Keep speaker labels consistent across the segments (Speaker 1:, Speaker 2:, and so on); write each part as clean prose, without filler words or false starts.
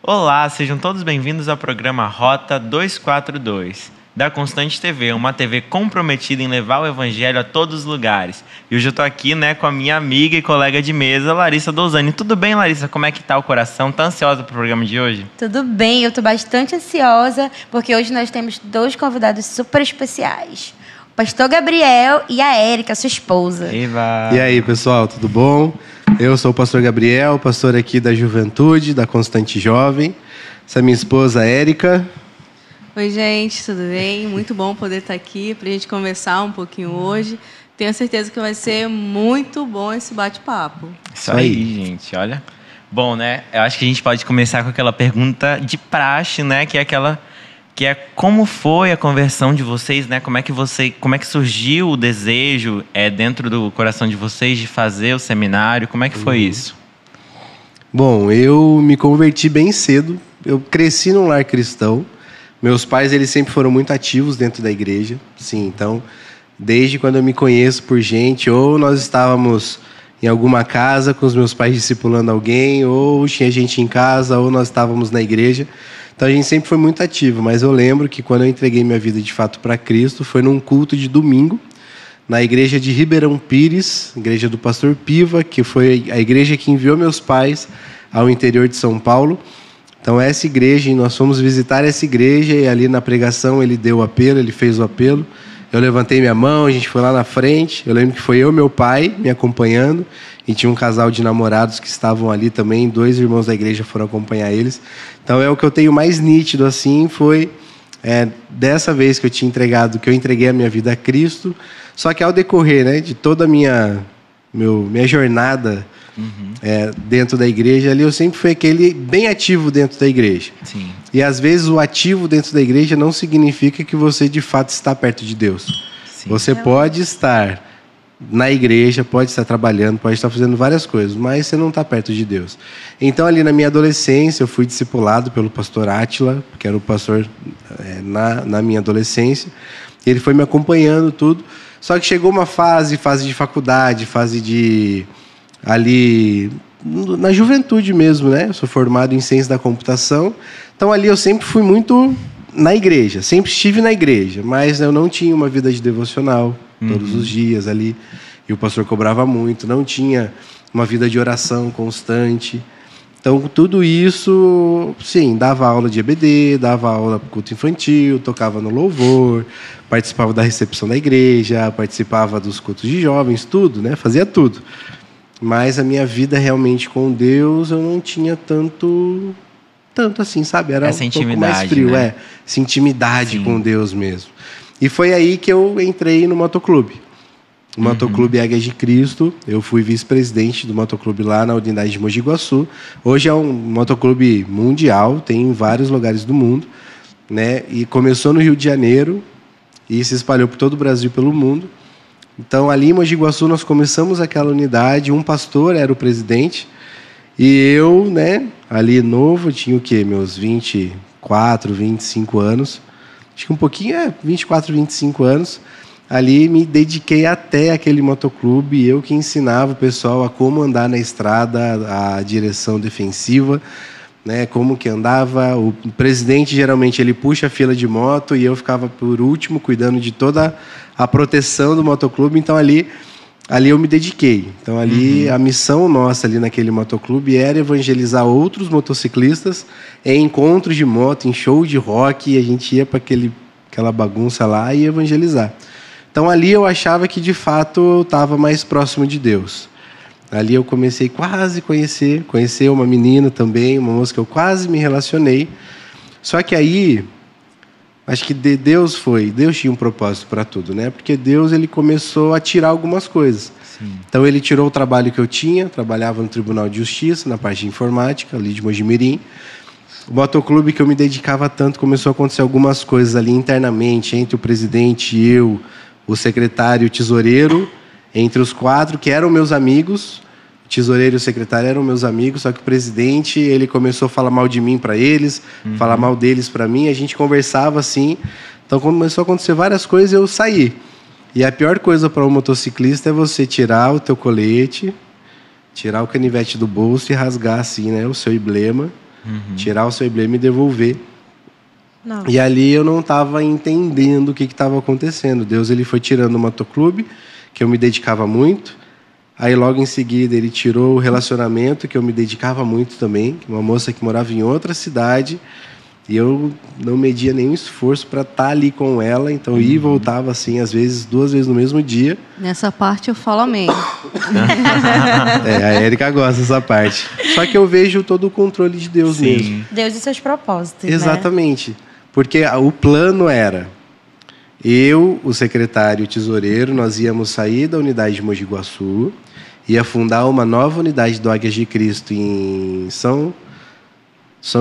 Speaker 1: Olá, sejam todos bem-vindos ao programa Rota 242, da Constante TV, uma TV comprometida em levar o evangelho a todos os lugares. E hoje eu tô aqui, com a minha amiga e colega de mesa, Larissa Douzani. Tudo bem, Larissa? Como é que tá o coração? Tá ansiosa pro programa de hoje?
Speaker 2: Tudo bem, eu tô bastante ansiosa, porque hoje nós temos dois convidados super especiais. O pastor Gabriel e a Érica, sua esposa.
Speaker 1: Eva.
Speaker 3: E aí, pessoal, tudo bom? Eu sou o pastor Gabriel, pastor aqui da Juventude, da Constante Jovem. Essa é minha esposa, Érica.
Speaker 4: Oi, gente, tudo bem? Muito bom poder estar aqui para a gente conversar um pouquinho hoje. Tenho certeza que vai ser muito bom esse bate-papo.
Speaker 1: Isso aí, gente, olha. Bom, eu acho que a gente pode começar com aquela pergunta de praxe, que é como foi a conversão de vocês, como é que surgiu o desejo dentro do coração de vocês de fazer o seminário? Como é que foi isso?
Speaker 3: Bom, eu me converti bem cedo. Eu cresci num lar cristão. Meus pais, eles sempre foram muito ativos dentro da igreja. Sim, então, desde quando eu me conheço por gente, ou nós estávamos em alguma casa com os meus pais discipulando alguém, ou tinha gente em casa, ou nós estávamos na igreja. Então a gente sempre foi muito ativo, mas eu lembro que quando eu entreguei minha vida de fato para Cristo, foi num culto de domingo, na igreja de Ribeirão Pires, igreja do pastor Piva, que foi a igreja que enviou meus pais ao interior de São Paulo. Então essa igreja, nós fomos visitar essa igreja e ali na pregação ele deu o apelo, ele fez o apelo. Eu levantei minha mão, a gente foi lá na frente. Eu lembro que foi eu e meu pai me acompanhando. E tinha um casal de namorados que estavam ali também. 2 irmãos da igreja foram acompanhar eles. Então é o que eu tenho mais nítido assim, foi dessa vez que eu entreguei a minha vida a Cristo. Só que ao decorrer de toda a minha jornada dentro da igreja, ali eu sempre fui aquele bem ativo dentro da igreja.
Speaker 1: Sim.
Speaker 3: E às vezes o ativo dentro da igreja não significa que você de fato está perto de Deus.
Speaker 1: Sim.
Speaker 3: Você pode estar na igreja, pode estar trabalhando, pode estar fazendo várias coisas, mas você não está perto de Deus. Então ali na minha adolescência eu fui discipulado pelo pastor Átila, que era o pastor na minha adolescência. Ele foi me acompanhando tudo. Só que chegou uma fase de faculdade, fase de ali na juventude mesmo, Eu sou formado em ciência da computação. Então ali eu sempre fui muito na igreja, sempre estive na igreja, mas eu não tinha uma vida de devocional todos os dias ali. E o pastor cobrava muito, não tinha uma vida de oração constante. Então tudo isso, sim, dava aula de EBD, dava aula para culto infantil, tocava no louvor, participava da recepção da igreja, participava dos cultos de jovens, tudo, Fazia tudo. Mas a minha vida realmente com Deus, eu não tinha tanto assim, sabe? Era
Speaker 1: essa
Speaker 3: um pouco mais frio, essa intimidade com Deus mesmo. E foi aí que eu entrei no motoclube. O Motoclube Águias de Cristo. Eu fui vice-presidente do motoclube lá na unidade de Mogi Guaçu. Hoje é um motoclube mundial, tem em vários lugares do mundo, E começou no Rio de Janeiro e se espalhou por todo o Brasil e pelo mundo. Então, ali em Mogi Guaçu, nós começamos aquela unidade. Um pastor era o presidente. E eu, ali novo, tinha o quê? Meus 24, 25 anos. Acho que um pouquinho, 24, 25 anos. Ali me dediquei até aquele motoclube. Eu que ensinava o pessoal a como andar na estrada, a direção defensiva, como que andava. O presidente, geralmente, ele puxa a fila de moto e eu ficava por último, cuidando de toda a proteção do motoclube. Então, ali eu me dediquei. Então, ali, a missão nossa ali naquele motoclube era evangelizar outros motociclistas em encontros de moto, em show de rock, e a gente ia para aquela bagunça lá e evangelizar. Então, ali eu achava que, de fato, eu estava mais próximo de Deus. Ali eu comecei quase a conhecer uma menina também, uma moça que eu quase me relacionei. Só que aí, acho que Deus tinha um propósito para tudo, Porque Deus, ele começou a tirar algumas coisas.
Speaker 1: Sim.
Speaker 3: Então ele tirou o trabalho que eu tinha, trabalhava no Tribunal de Justiça, na parte de informática, ali de Mojimirim. O motoclube que eu me dedicava tanto, começou a acontecer algumas coisas ali internamente, entre o presidente e eu, o secretário e o tesoureiro, entre os 4, que eram meus amigos. O tesoureiro e o secretário eram meus amigos, só que o presidente, ele começou a falar mal de mim para eles, falar mal deles para mim, a gente conversava assim. Então começou a acontecer várias coisas e eu saí. E a pior coisa para um motociclista é você tirar o teu colete, tirar o canivete do bolso e rasgar assim, o seu emblema, Tirar o seu emblema e devolver.
Speaker 2: Não.
Speaker 3: E ali eu não estava entendendo o que estava acontecendo. Deus ele foi tirando o motoclube, que eu me dedicava muito. Aí logo em seguida ele tirou o relacionamento, que eu me dedicava muito também. Uma moça que morava em outra cidade. E eu não media nenhum esforço para estar ali com ela. Então ia e voltava assim, às vezes 2 vezes no mesmo dia.
Speaker 4: Nessa parte eu falo amém.
Speaker 3: A Érica gosta dessa parte. Só que eu vejo todo o controle de Deus mesmo.
Speaker 2: Deus e seus propósitos,
Speaker 3: Exatamente. Porque o plano era... Eu, o secretário e o tesoureiro, nós íamos sair da unidade de Mogi Guaçu, ia fundar uma nova unidade do Águias de Cristo em São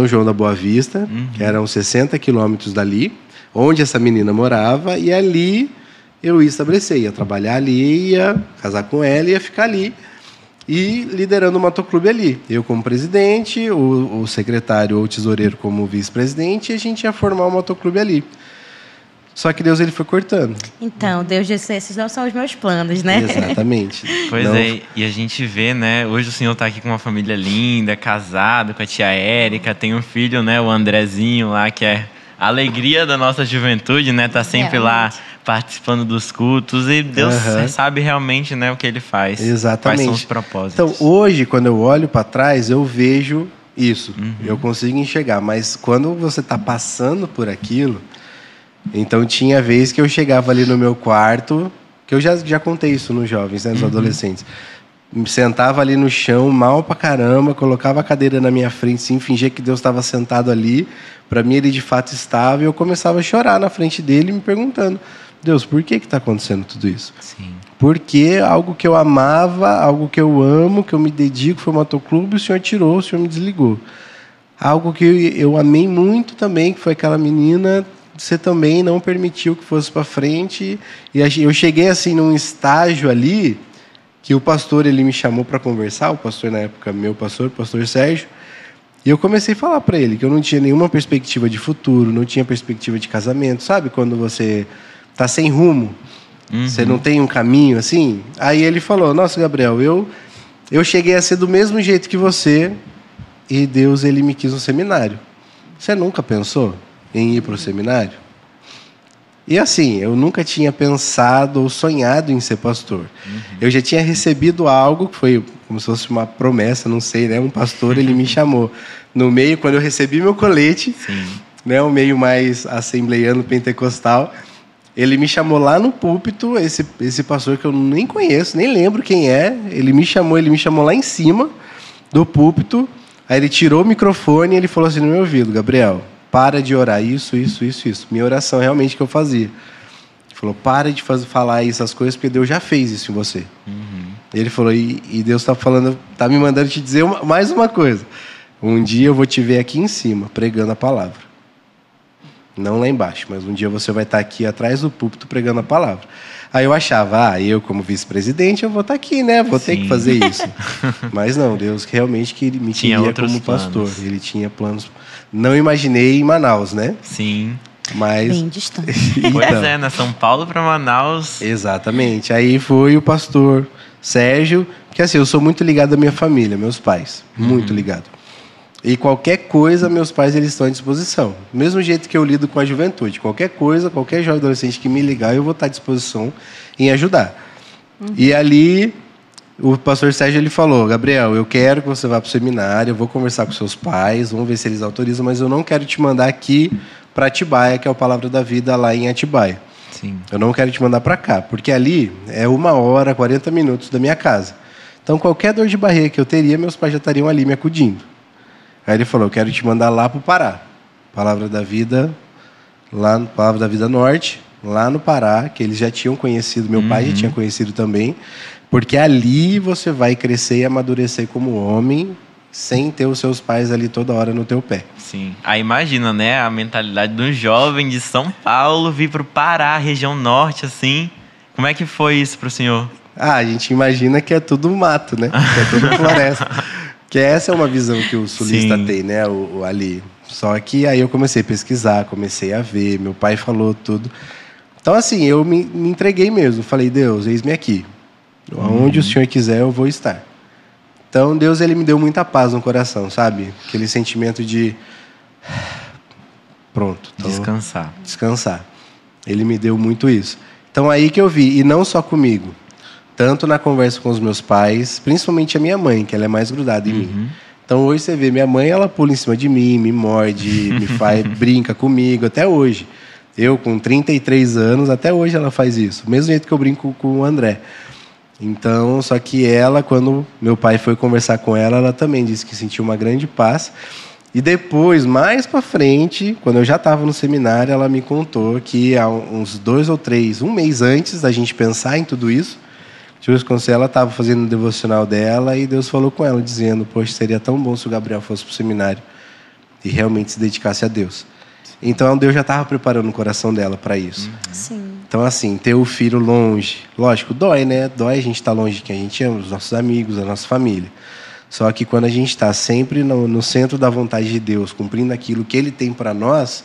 Speaker 3: João da Boa Vista, que eram 60 quilômetros dali, onde essa menina morava, e ali eu ia estabelecer, ia trabalhar ali, ia casar com ela, ia ficar ali, e liderando o motoclube ali. Eu como presidente, o secretário ou o tesoureiro como vice-presidente, e a gente ia formar o motoclube ali. Só que Deus ele foi cortando.
Speaker 2: Então, Deus disse, esses não são os meus planos, né?
Speaker 3: Exatamente.
Speaker 1: Pois é, e a gente vê, né? Hoje o senhor está aqui com uma família linda, casado com a tia Érica, tem um filho, né? O Andrezinho lá, que é a alegria da nossa juventude, né? Tá sempre lá participando dos cultos e Deus sabe realmente, né, o que ele faz.
Speaker 3: Exatamente.
Speaker 1: Quais são os propósitos.
Speaker 3: Então, hoje, quando eu olho para trás, eu vejo isso. Eu consigo enxergar. Mas quando você está passando por aquilo... Então, tinha vez que eu chegava ali no meu quarto, que eu já contei isso nos jovens, né, nos adolescentes. Me sentava ali no chão, mal pra caramba, colocava a cadeira na minha frente, assim, fingia que Deus estava sentado ali. Para mim, ele de fato estava, e eu começava a chorar na frente dele, me perguntando, Deus, por que está acontecendo tudo isso?
Speaker 1: Sim.
Speaker 3: Porque algo que eu amava, algo que eu amo, que eu me dedico, foi o motoclube, o Senhor tirou, o Senhor me desligou. Algo que eu amei muito também, que foi aquela menina... Você também não permitiu que fosse para frente. E eu cheguei assim num estágio ali que o pastor ele me chamou para conversar, o pastor na época, meu pastor, o pastor Sérgio, e eu comecei a falar para ele que eu não tinha nenhuma perspectiva de futuro, não tinha perspectiva de casamento, sabe? Quando você tá sem rumo, você não tem um caminho assim. Aí ele falou, nossa, Gabriel, eu cheguei a ser do mesmo jeito que você e Deus ele me quis no seminário. Você nunca pensou em ir para o seminário? E assim, eu nunca tinha pensado ou sonhado em ser pastor. Eu já tinha recebido algo, que foi como se fosse uma promessa, não sei, né? Um pastor, ele me chamou. No meio, quando eu recebi meu colete, né? O meio mais assembleiano, pentecostal, ele me chamou lá no púlpito, esse pastor que eu nem conheço, nem lembro quem é, ele me chamou lá em cima do púlpito, aí ele tirou o microfone e ele falou assim no meu ouvido, Gabriel, para de orar isso. Minha oração realmente que eu fazia. Ele falou, para de falar essas coisas, porque Deus já fez isso em você. Ele falou, e Deus está me mandando te dizer mais uma coisa. Um dia eu vou te ver aqui em cima, pregando a palavra. Não lá embaixo, mas um dia você vai estar aqui atrás do púlpito pregando a palavra. Aí eu achava, eu como vice-presidente, eu vou estar aqui, né? Vou ter que fazer isso. Mas não, Deus realmente que me queria como pastor. Ele tinha planos... Não imaginei em Manaus, né?
Speaker 1: Sim.
Speaker 3: Mas...
Speaker 2: Bem distante.
Speaker 1: Pois é, né? São Paulo para Manaus.
Speaker 3: Exatamente. Aí foi o pastor Sérgio, porque assim, eu sou muito ligado à minha família, meus pais. Muito ligado. E qualquer coisa, meus pais eles estão à disposição. Do mesmo jeito que eu lido com a juventude. Qualquer coisa, qualquer jovem adolescente que me ligar, eu vou estar à disposição em ajudar. E ali... O pastor Sérgio ele falou, Gabriel, eu quero que você vá para o seminário, eu vou conversar com seus pais, vamos ver se eles autorizam, mas eu não quero te mandar aqui para Atibaia, que é o Palavra da Vida lá em Atibaia.
Speaker 1: Sim.
Speaker 3: Eu não quero te mandar para cá, porque ali é 1 hora, 40 minutos da minha casa. Então, qualquer dor de barriga que eu teria, meus pais já estariam ali me acudindo. Aí ele falou, eu quero te mandar lá para o Pará. Palavra da Vida, lá no Palavra da Vida Norte, lá no Pará, que eles já tinham conhecido, meu pai já tinha conhecido também. Porque ali você vai crescer e amadurecer como homem, sem ter os seus pais ali toda hora no teu pé.
Speaker 1: Sim. Aí imagina, né, a mentalidade de um jovem de São Paulo vir para o Pará, região norte, assim. Como é que foi isso para o senhor?
Speaker 3: A gente imagina que é tudo mato, né? Que é tudo floresta. Que essa é uma visão que o sulista tem, né, ali. Só que aí eu comecei a pesquisar, comecei a ver, meu pai falou tudo. Então, assim, eu me entreguei mesmo. Falei, Deus, eis-me aqui. Onde o Senhor quiser, eu vou estar. Então, Deus, ele me deu muita paz no coração, sabe? Aquele sentimento de... Pronto. Descansar. Ele me deu muito isso. Então, aí que eu vi. E não só comigo. Tanto na conversa com os meus pais, principalmente a minha mãe, que ela é mais grudada em mim. Então, hoje você vê, minha mãe, ela pula em cima de mim, me morde, me faz, brinca comigo, até hoje. Eu, com 33 anos, até hoje ela faz isso. Do mesmo jeito que eu brinco com o André. Então, só que ela, quando meu pai foi conversar com ela, ela também disse que sentiu uma grande paz. E depois, mais pra frente, quando eu já estava no seminário, ela me contou que há uns 2 ou 3, um mês antes da gente pensar em tudo isso, ela estava fazendo o devocional dela e Deus falou com ela, dizendo, poxa, seria tão bom se o Gabriel fosse pro seminário e realmente se dedicasse a Deus. Então, Deus já estava preparando o coração dela para isso.
Speaker 2: Sim.
Speaker 3: Então, assim, ter o filho longe, lógico, dói, né? Dói a gente estar longe de quem a gente ama, dos nossos amigos, da nossa família. Só que quando a gente está sempre no centro da vontade de Deus, cumprindo aquilo que Ele tem para nós,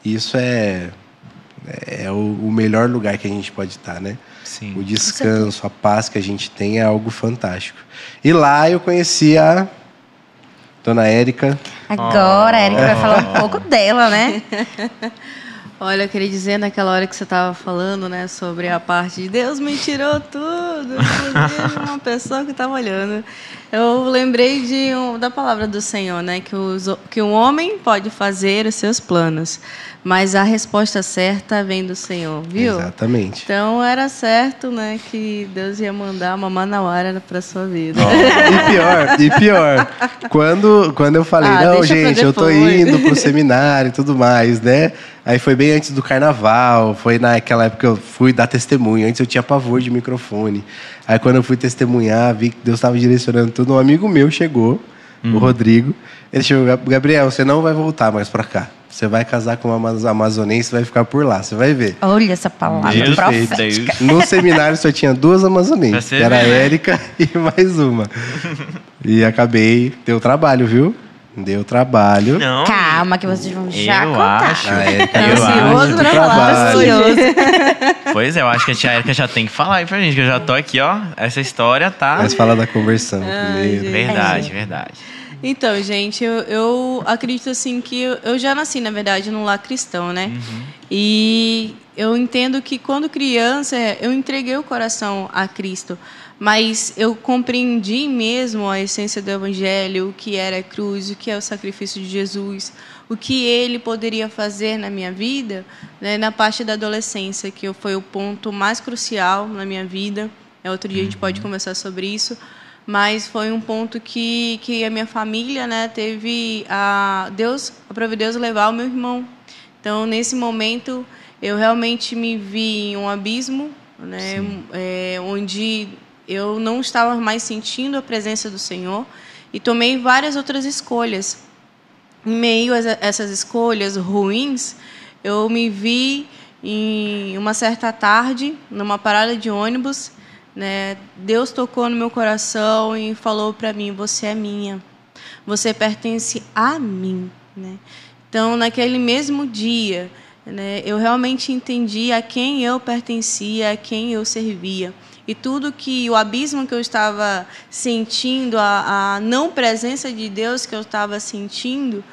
Speaker 3: isso é o melhor lugar que a gente pode estar, né?
Speaker 1: Sim.
Speaker 3: O descanso, a paz que a gente tem é algo fantástico. E lá eu conheci a Dona Érica.
Speaker 2: Agora a Érica vai falar um pouco dela, né?
Speaker 4: Olha, eu queria dizer naquela hora que você estava falando, né, sobre a parte de Deus me tirou tudo, inclusive uma pessoa que estava olhando. Eu lembrei da palavra do Senhor, né, que o homem pode fazer os seus planos, mas a resposta certa vem do Senhor, viu?
Speaker 3: Exatamente.
Speaker 4: Então era certo, né, que Deus ia mandar uma manauara para sua vida.
Speaker 3: E pior, quando eu falei, não, gente, eu tô indo pro seminário e tudo mais, né? Aí foi bem antes do carnaval, foi naquela época que eu fui dar testemunho. Antes eu tinha pavor de microfone. Aí quando eu fui testemunhar, vi que Deus estava direcionando tudo. Um amigo meu chegou, o Rodrigo. Ele chegou, Gabriel, você não vai voltar mais para cá. Você vai casar com uma amazonense e vai ficar por lá, você vai ver.
Speaker 2: Olha essa palavra profética.
Speaker 3: No seminário só tinha 2 amazonenses, que era a Érica e mais uma. E acabei, deu trabalho, viu? Deu trabalho.
Speaker 1: Não,
Speaker 2: calma, que vocês vão já
Speaker 1: eu
Speaker 2: contar.
Speaker 1: acho.
Speaker 4: Ansioso pra falar.
Speaker 1: Pois é, eu acho que a tia Érica já tem que falar aí pra gente, que eu já tô aqui, ó. Essa história tá...
Speaker 3: Mas fala da conversão primeiro.
Speaker 1: Verdade.
Speaker 4: Então, gente, eu acredito assim que eu já nasci, na verdade, num lar cristão, né? E eu entendo que quando criança eu entreguei o coração a Cristo, mas eu compreendi mesmo a essência do Evangelho, o que era a cruz, o que é o sacrifício de Jesus, o que Ele poderia fazer na minha vida, né, na parte da adolescência, que foi o ponto mais crucial na minha vida. Outro dia a gente pode conversar sobre isso. Mas foi um ponto que a minha família, né, teve Deus levar o meu irmão. Então, nesse momento, eu realmente me vi em um abismo, né, onde eu não estava mais sentindo a presença do Senhor e tomei várias outras escolhas. Em meio a essas escolhas ruins, eu me vi em uma certa tarde, numa parada de ônibus, né, Deus tocou no meu coração e falou para mim, você é minha, você pertence a mim, né? Então, naquele mesmo dia, né, eu realmente entendi a quem eu pertencia, a quem eu servia. E tudo que o abismo que eu estava sentindo, a não presença de Deus que eu estava sentindo,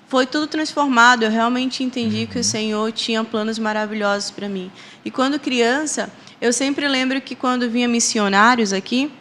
Speaker 4: foi tudo transformado. Eu realmente entendi que o Senhor tinha planos maravilhosos para mim. E quando criança, eu sempre lembro que quando vinha missionários aqui,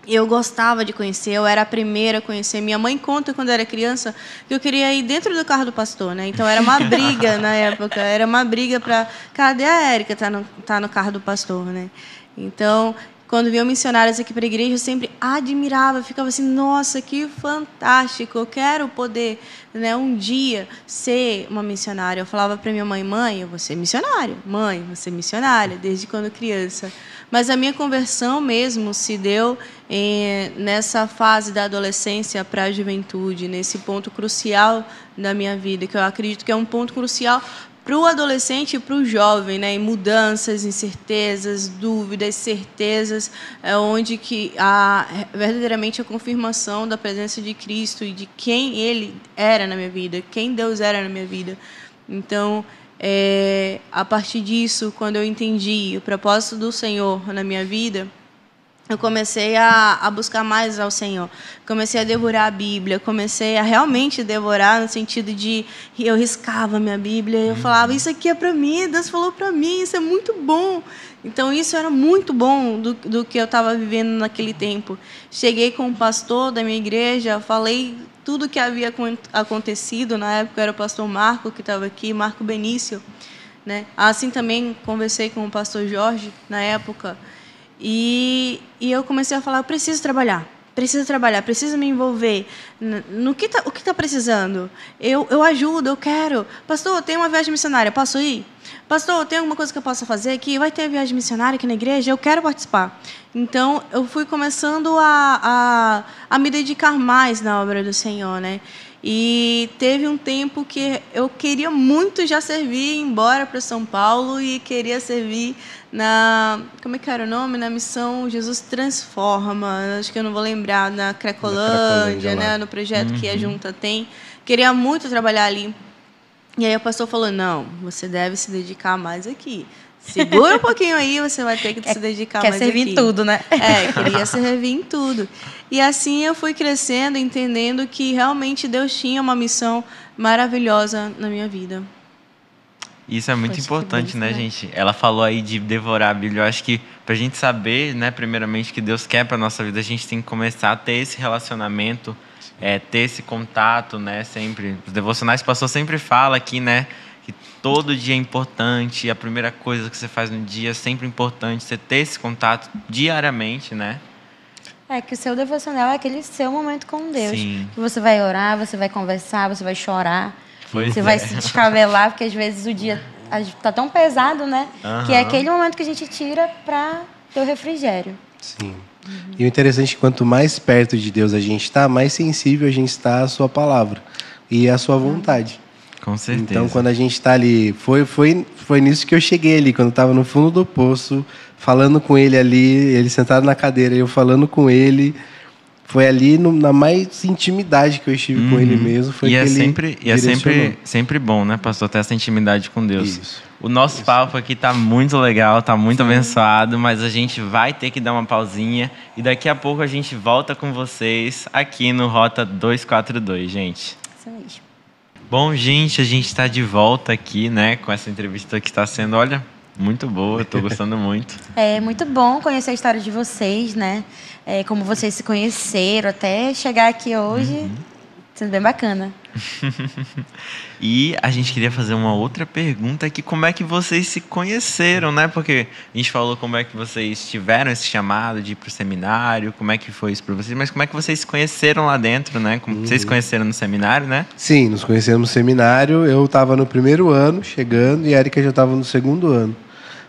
Speaker 4: eu gostava de conhecer, eu era a primeira a conhecer. Minha mãe conta, quando eu era criança, que eu queria ir dentro do carro do pastor, né? Então, era uma briga na época. Era uma briga para... Cadê a Érica? Tá no carro do pastor, né? Então, quando vinham missionários aqui para a igreja, eu sempre admirava, ficava assim, nossa, que fantástico, eu quero poder, né, um dia ser uma missionária. Eu falava para minha mãe, eu vou ser missionária. Mãe, vou ser missionária, desde quando criança. Mas a minha conversão mesmo se deu nessa fase da adolescência para a juventude, nesse ponto crucial da minha vida, que eu acredito que é um ponto crucial para o adolescente e para o jovem, né? Em mudanças, incertezas, dúvidas, certezas, onde que há verdadeiramente a confirmação da presença de Cristo e de quem Ele era na minha vida, quem Deus era na minha vida. Então, a partir disso, quando eu entendi o propósito do Senhor na minha vida, eu comecei a buscar mais ao Senhor. Comecei a devorar a Bíblia. Comecei a realmente devorar no sentido de... Eu riscava a minha Bíblia e eu falava, isso aqui é para mim, Deus falou para mim, isso é muito bom. Então, isso era muito bom do que eu estava vivendo naquele tempo. Cheguei com o pastor da minha igreja, falei tudo o que havia acontecido. Na época era o pastor Marco, que estava aqui, Marco Benício. Né? Assim também conversei com o pastor Jorge, na época. E eu comecei a falar, eu preciso trabalhar, preciso me envolver. O que está precisando? Eu ajudo, eu quero. Pastor, tem uma viagem missionária, posso ir? Pastor, tem alguma coisa que eu possa fazer aqui? Vai ter viagem missionária aqui na igreja? Eu quero participar. Então, eu fui começando a me dedicar mais na obra do Senhor, né? E teve um tempo que eu queria muito já servir, ir embora para São Paulo e queria servir na... Como é que era o nome? Na missão Jesus Transforma. Acho que eu não vou lembrar. Na Cracolândia, né? No projeto que a Junta tem. Queria muito trabalhar ali. E aí o pastor falou, não, você deve se dedicar mais aqui. Segura um pouquinho aí, você vai ter que se dedicar mais aqui.
Speaker 2: Quer servir em tudo, né?
Speaker 4: Queria servir em tudo. E assim eu fui crescendo, entendendo que realmente Deus tinha uma missão maravilhosa na minha vida.
Speaker 1: Isso é muito importante, né, gente? Ela falou aí de devorar a Bíblia. Eu acho que pra gente saber, né, primeiramente, o que Deus quer pra nossa vida, a gente tem que começar a ter esse relacionamento, ter esse contato, né, sempre. Os devocionais, o pastor sempre fala aqui, né, que todo dia é importante, a primeira coisa que você faz no dia é sempre importante, você ter esse contato diariamente, né?
Speaker 2: Que o seu devocional é aquele seu momento com Deus.
Speaker 1: Sim.
Speaker 2: Que você vai orar, você vai conversar, você vai chorar, você vai se descabelar, porque às vezes o dia está tão pesado, né? Que é aquele momento que a gente tira para ter o refrigério.
Speaker 3: Sim. E o interessante é que quanto mais perto de Deus a gente está, mais sensível a gente está à sua palavra e à sua vontade.
Speaker 1: Com certeza.
Speaker 3: Então, quando a gente está ali... Foi nisso que eu cheguei ali, quando eu estava no fundo do poço, falando com ele ali, ele sentado na cadeira, eu falando com ele. Foi ali na mais intimidade que eu estive com ele mesmo. Foi
Speaker 1: e
Speaker 3: que
Speaker 1: é sempre bom, né, pastor, ter essa intimidade com Deus.
Speaker 3: Isso.
Speaker 1: O nosso papo aqui tá muito legal, tá muito abençoado, mas a gente vai ter que dar uma pausinha e daqui a pouco a gente volta com vocês aqui no Rota 242, gente.
Speaker 2: Isso mesmo.
Speaker 1: Bom, gente, a gente está de volta aqui, né, com essa entrevista que está sendo, olha, muito boa, eu tô gostando muito.
Speaker 2: É muito bom conhecer a história de vocês, né? Como vocês se conheceram até chegar aqui hoje, sendo bem bacana.
Speaker 1: E a gente queria fazer uma outra pergunta aqui, como é que vocês se conheceram, né? Porque a gente falou como é que vocês tiveram esse chamado de ir pro seminário, como é que foi isso para vocês, mas como é que vocês se conheceram lá dentro, né? Como vocês se conheceram no seminário, né?
Speaker 3: Sim, nos conhecemos no seminário, eu estava no primeiro ano, chegando, e a Erika já estava no segundo ano.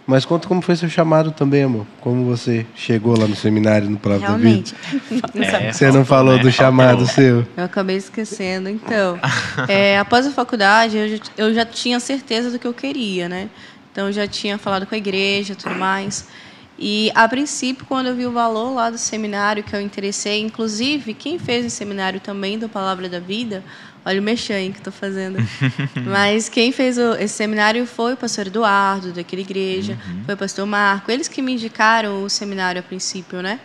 Speaker 3: Mas conta como foi seu chamado também, amor. Como você chegou lá no seminário, no Palavra da Vida.
Speaker 2: Realmente.
Speaker 3: Você não falou, né, do chamado seu?
Speaker 4: Eu acabei esquecendo. Então, após a faculdade, eu já tinha certeza do que eu queria, né? Então, eu já tinha falado com a igreja e tudo mais. E, a princípio, quando eu vi o valor lá do seminário, que eu interessei, inclusive, quem fez o seminário também do Palavra da Vida... Olha o mexão que estou fazendo. Mas quem fez esse seminário foi o pastor Eduardo, daquela igreja, foi o pastor Marco. Eles que me indicaram o seminário a princípio, né?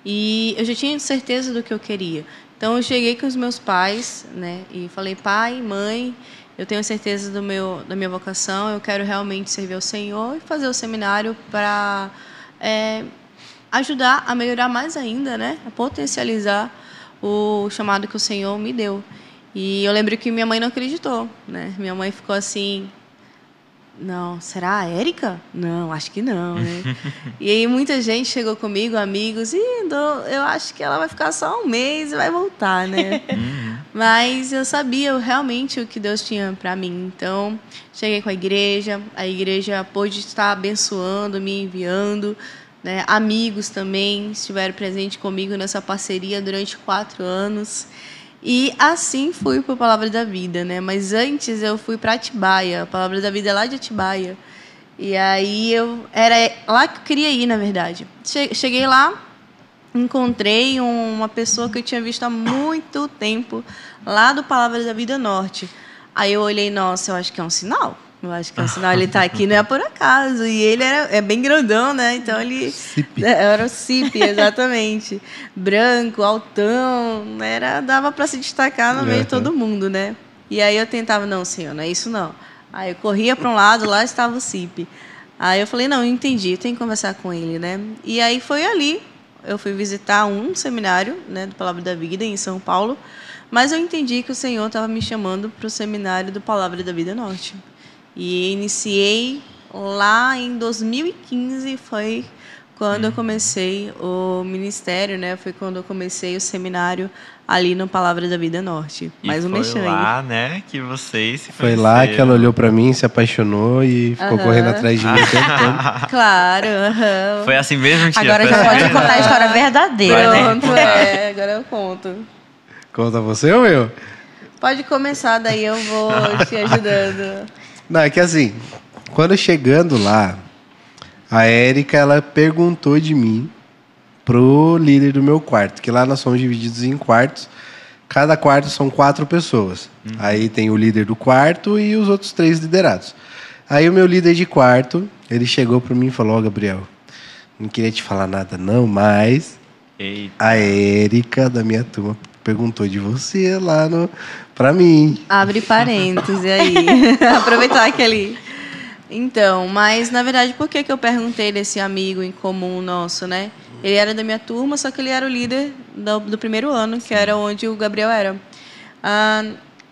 Speaker 4: E eu já tinha certeza do que eu queria. Então, eu cheguei com os meus pais, né? E falei, pai, mãe, eu tenho certeza da minha vocação, eu quero realmente servir ao Senhor e fazer o seminário para ajudar a melhorar mais ainda, né? A potencializar o chamado que o Senhor me deu. E eu lembro que minha mãe não acreditou, né? Minha mãe ficou assim, não, será a Érica? Não, acho que não, né? E aí muita gente chegou comigo, amigos, e eu acho que ela vai ficar só um mês e vai voltar, né? Mas eu sabia realmente o que Deus tinha para mim. Então, cheguei com a igreja pôde estar abençoando, me enviando, né? Amigos também estiveram presentes comigo nessa parceria durante 4 anos. E assim fui para a Palavra da Vida, né? Mas antes eu fui para Atibaia, a Palavra da Vida é lá de Atibaia. E aí era lá que eu queria ir, na verdade. Cheguei lá, encontrei uma pessoa que eu tinha visto há muito tempo, lá do Palavra da Vida Norte. Aí eu olhei, nossa, eu acho que é um sinal. Eu acho que o sinal ele tá aqui não é por acaso. E ele é bem grandão, né? Então ele...
Speaker 3: Cipe.
Speaker 4: Era o Cipe, exatamente. Branco, altão. Dava para se destacar no meio de todo mundo, né? E aí eu tentava, não, senhor, não é isso não. Aí eu corria para um lado, lá estava o Cipe. Aí eu falei, não, eu entendi, eu tenho que conversar com ele, né? E aí foi ali. Eu fui visitar um seminário, né, do Palavra da Vida, em São Paulo. Mas eu entendi que o Senhor estava me chamando para o seminário do Palavra da Vida Norte. E iniciei lá em 2015, foi quando eu comecei o ministério, né? Foi quando eu comecei o seminário ali no Palavra da Vida Norte. Mais um mexão.
Speaker 1: Foi lá, né, que vocês se
Speaker 3: Foi lá que ela olhou para mim, se apaixonou e ficou correndo atrás de mim o tempo todo.
Speaker 4: Claro.
Speaker 1: Foi assim mesmo, tia?
Speaker 2: Agora já pode contar a história verdadeira,
Speaker 4: Pronto,
Speaker 2: né?
Speaker 4: agora eu conto.
Speaker 3: Conta você ou eu?
Speaker 4: Pode começar, daí eu vou te ajudando.
Speaker 3: Não, é que assim, quando chegando lá, a Érica, ela perguntou de mim pro líder do meu quarto, que lá nós somos divididos em quartos. Cada quarto são 4 pessoas. Aí tem o líder do quarto e os outros 3 liderados. Aí o meu líder de quarto, ele chegou para mim e falou, Gabriel, não queria te falar nada não, mas a Érica da minha turma perguntou de você lá pra mim.
Speaker 4: Abre parênteses aí. Aproveitar aquele... Então, mas na verdade, por que eu perguntei desse amigo em comum nosso, né? Ele era da minha turma, só que ele era o líder do primeiro ano, que era onde o Gabriel era.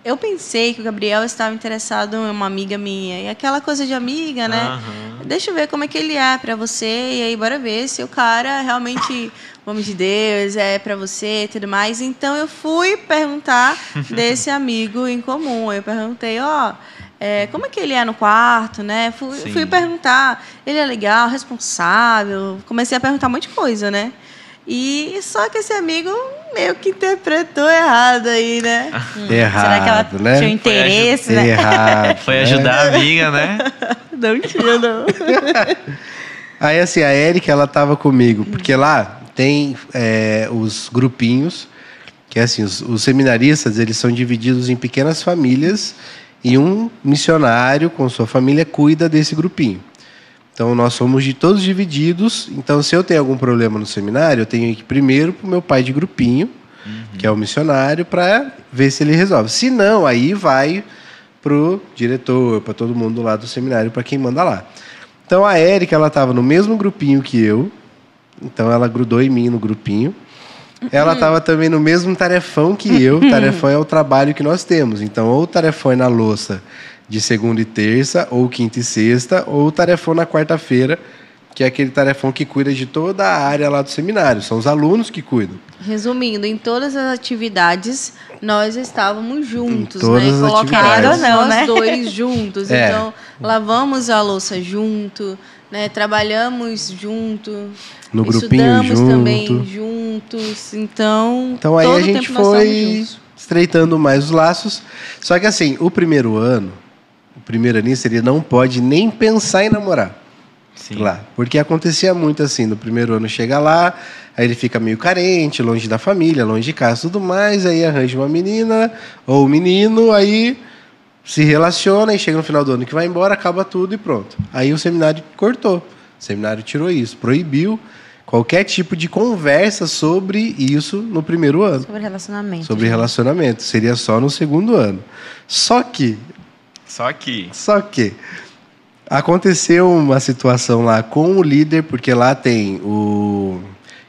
Speaker 4: Eu pensei que o Gabriel estava interessado em uma amiga minha. E aquela coisa de amiga, né? Deixa eu ver como é que ele é para você. E aí, bora ver se o cara realmente, o homem de Deus, é para você e tudo mais. Então, eu fui perguntar desse amigo em comum. Eu perguntei, como é que ele é no quarto, né? Fui perguntar. Ele é legal, responsável. Comecei a perguntar um monte de coisa, né? E só que esse amigo meio que interpretou errado aí, né?
Speaker 3: Errado,
Speaker 2: será que ela
Speaker 3: né?
Speaker 2: tinha interesse, né?
Speaker 3: Errado.
Speaker 1: Foi ajudar a amiga, né?
Speaker 4: Não tinha, não.
Speaker 3: Aí, assim, a Érica, ela tava comigo, porque lá tem os grupinhos, que é assim, os seminaristas, eles são divididos em pequenas famílias e um missionário com sua família cuida desse grupinho. Então, nós somos todos divididos. Então, se eu tenho algum problema no seminário, eu tenho que ir primeiro para o meu pai de grupinho, que é o missionário, para ver se ele resolve. Se não, aí vai para o diretor, para todo mundo lá do seminário, para quem manda lá. Então, a Érica, ela estava no mesmo grupinho que eu. Então, ela grudou em mim no grupinho. Ela estava também no mesmo tarefão que eu. Tarefão é o trabalho que nós temos. Então, ou o tarefão é na louça de segunda e terça, ou quinta e sexta, ou o tarefão na quarta-feira, que é aquele tarefão que cuida de toda a área lá do seminário. São os alunos que cuidam.
Speaker 4: Resumindo, em todas as atividades, nós estávamos juntos,
Speaker 3: em todas
Speaker 4: né?
Speaker 3: As atividades.
Speaker 4: Nós dois juntos. Então, lavamos a louça junto, né? Trabalhamos junto,
Speaker 3: no grupinho
Speaker 4: estudamos
Speaker 3: junto.
Speaker 4: Também juntos. Então
Speaker 3: aí
Speaker 4: todo
Speaker 3: a gente
Speaker 4: tempo nós
Speaker 3: foi estreitando mais os laços. Só que assim, o primeiro aninho seria não pode nem pensar em namorar.
Speaker 1: Sim.
Speaker 3: Lá. Porque acontecia muito assim, no primeiro ano chega lá, aí ele fica meio carente, longe da família, longe de casa, tudo mais, aí arranja uma menina ou um menino, aí se relaciona e chega no final do ano que vai embora, acaba tudo e pronto. Aí o seminário cortou. O seminário tirou isso, proibiu qualquer tipo de conversa sobre isso no primeiro ano.
Speaker 2: Sobre relacionamento.
Speaker 3: Sobre relacionamento. Seria só no segundo ano. Só que aconteceu uma situação lá com o líder, porque lá tem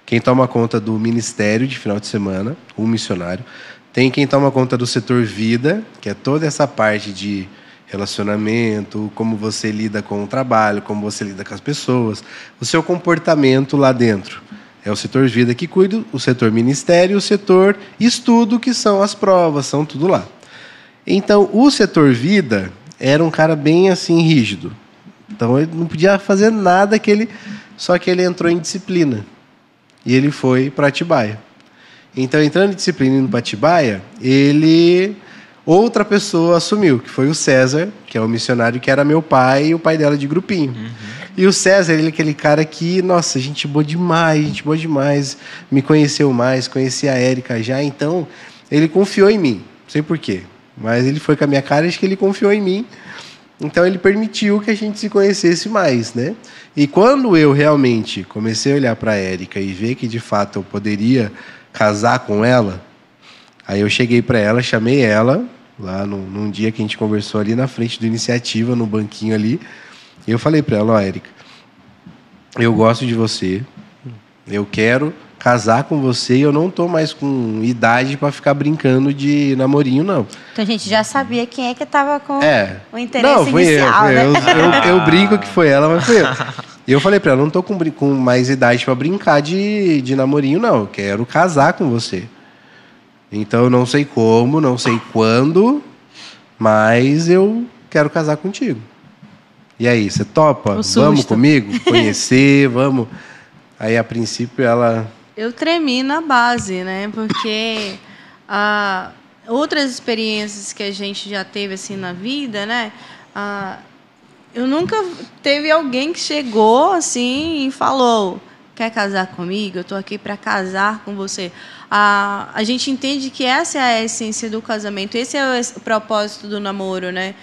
Speaker 3: quem toma conta do ministério de final de semana, um missionário. Tem quem toma conta do setor vida, que é toda essa parte de relacionamento, como você lida com o trabalho, como você lida com as pessoas, o seu comportamento lá dentro. É o setor vida que cuida, o setor ministério, o setor estudo, que são as provas, são tudo lá. Então, o setor vida era um cara bem assim rígido. Então, ele não podia fazer nada só que ele entrou em disciplina. E ele foi para Atibaia. Então, entrando em disciplina e indo para Atibaia, outra pessoa assumiu, que foi o César, que é o missionário que era meu pai e o pai dela de grupinho. E o César, ele é aquele cara que, nossa, gente boa demais, me conheceu mais, conhecia a Érica já, então ele confiou em mim, não sei porquê, mas ele foi com a minha cara, acho que ele confiou em mim. Então ele permitiu que a gente se conhecesse mais, né? E quando eu realmente comecei a olhar para a Érica e ver que de fato eu poderia casar com ela, aí eu cheguei para ela, chamei ela lá num dia que a gente conversou ali na frente do Iniciativa, no banquinho ali, e eu falei para ela: ó, Érica, eu gosto de você, eu quero casar com você e eu não tô mais com idade para ficar brincando de namorinho, não.
Speaker 2: Então a gente já sabia quem é que tava com o interesse
Speaker 3: não, foi
Speaker 2: inicial,
Speaker 3: eu,
Speaker 2: né?
Speaker 3: Eu brinco que foi ela, mas foi eu. E eu falei para ela: não tô com mais idade para brincar de namorinho, não. Eu quero casar com você. Então eu não sei como, não sei quando, mas eu quero casar contigo. E aí, você topa? Vamos comigo? Conhecer, vamos. Aí, a princípio, ela...
Speaker 4: Eu tremi na base, né? Porque outras experiências que a gente já teve assim na vida, né? Eu nunca teve alguém que chegou assim e falou: quer casar comigo? Eu estou aqui para casar com você. A gente entende que essa é a essência do casamento, esse é o propósito do namoro, né?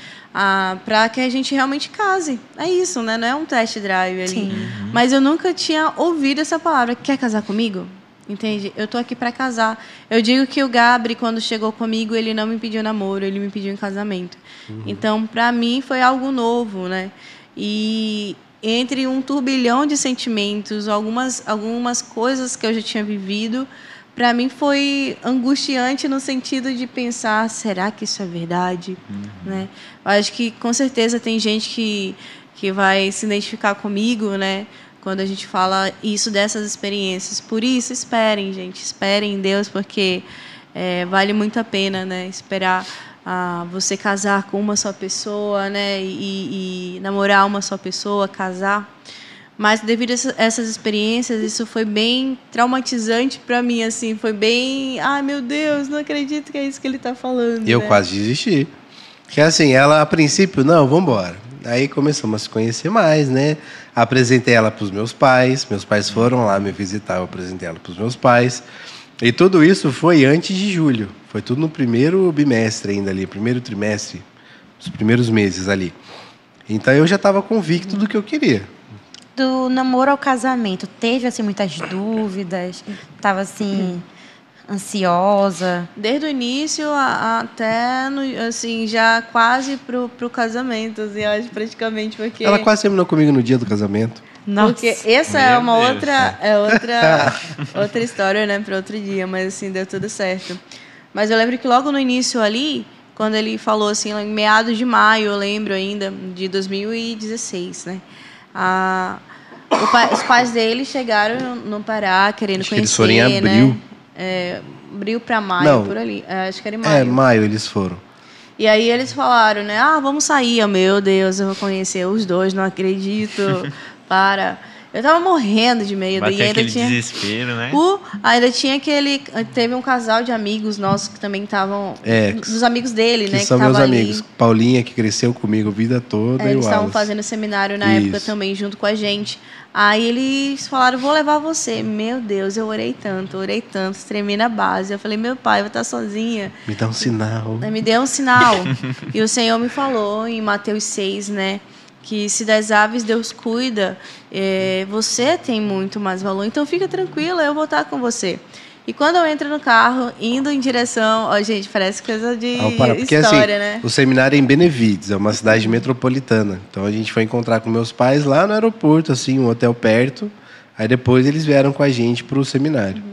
Speaker 4: Para que a gente realmente case. É isso, né? Não é um test drive ali.
Speaker 2: Sim.
Speaker 4: Mas eu nunca tinha ouvido essa palavra. Quer casar comigo? Entende? Eu tô aqui para casar. Eu digo que o Gabri, quando chegou comigo, ele não me pediu namoro, ele me pediu em casamento. Então, para mim, foi algo novo, né? E entre um turbilhão de sentimentos, algumas coisas que eu já tinha vivido, para mim foi angustiante no sentido de pensar: será que isso é verdade? Né? Eu acho que com certeza tem gente que vai se identificar comigo, né? Quando a gente fala isso dessas experiências. Por isso, esperem, gente, esperem em Deus, porque vale muito a pena, né? Esperar você casar com uma só pessoa, né? E namorar uma só pessoa, casar. Mas devido a essas experiências, isso foi bem traumatizante para mim, assim, foi bem, ai meu Deus, não acredito que é isso que ele está falando.
Speaker 3: Eu
Speaker 4: né?
Speaker 3: quase desisti. Porque assim, ela a princípio, não, vamos embora. Aí começamos a se conhecer mais, né? Apresentei ela para os meus pais foram lá me visitar, eu apresentei ela para os meus pais. E tudo isso foi antes de julho, foi tudo no primeiro bimestre ainda ali, primeiro trimestre, os primeiros meses ali. Então eu já estava convicto do que eu queria.
Speaker 2: Do namoro ao casamento, teve assim muitas dúvidas? Tava assim ansiosa?
Speaker 4: Desde o início até assim já quase pro casamento, assim, eu acho, praticamente, porque
Speaker 3: Ela quase terminou comigo no dia do casamento.
Speaker 2: Nossa.
Speaker 4: Porque essa é uma outra história, né, para outro dia, mas assim deu tudo certo. Mas eu lembro que logo no início ali, quando ele falou assim, em meados de maio, eu lembro ainda de 2016, né? Os pais dele chegaram no Pará querendo conhecer,
Speaker 3: eles foram em abril.
Speaker 4: Né? Abril para maio,
Speaker 3: Não,
Speaker 4: por ali. Acho que era em maio.
Speaker 3: Maio eles foram.
Speaker 4: E aí eles falaram, né? Vamos sair. Meu Deus, eu vou conhecer os dois, não acredito. Eu tava morrendo de medo.
Speaker 1: Bateu
Speaker 4: e ainda
Speaker 1: aquele
Speaker 4: tinha
Speaker 1: desespero, né?
Speaker 4: Ainda tinha teve um casal de amigos nossos que também estavam dos amigos dele,
Speaker 3: que
Speaker 4: né?
Speaker 3: São
Speaker 4: que
Speaker 3: meus
Speaker 4: ali.
Speaker 3: amigos. Paulinha, que cresceu comigo a vida toda.
Speaker 4: Eles estavam fazendo seminário na época também, junto com a gente. Aí eles falaram: vou levar você. Meu Deus, eu orei tanto, tremi na base. Eu falei: meu pai, eu vou estar sozinha.
Speaker 3: Me dá um sinal.
Speaker 4: Me deu um sinal. E o Senhor me falou em Mateus 6, né? Que se das aves Deus cuida, você tem muito mais valor. Então fica tranquila, eu vou estar com você. E quando eu entro no carro, indo em direção... gente, parece coisa de
Speaker 3: porque,
Speaker 4: história,
Speaker 3: assim,
Speaker 4: né?
Speaker 3: O seminário é em Benevides, é uma cidade metropolitana. Então a gente foi encontrar com meus pais lá no aeroporto, assim, um hotel perto. Aí depois eles vieram com a gente para o seminário.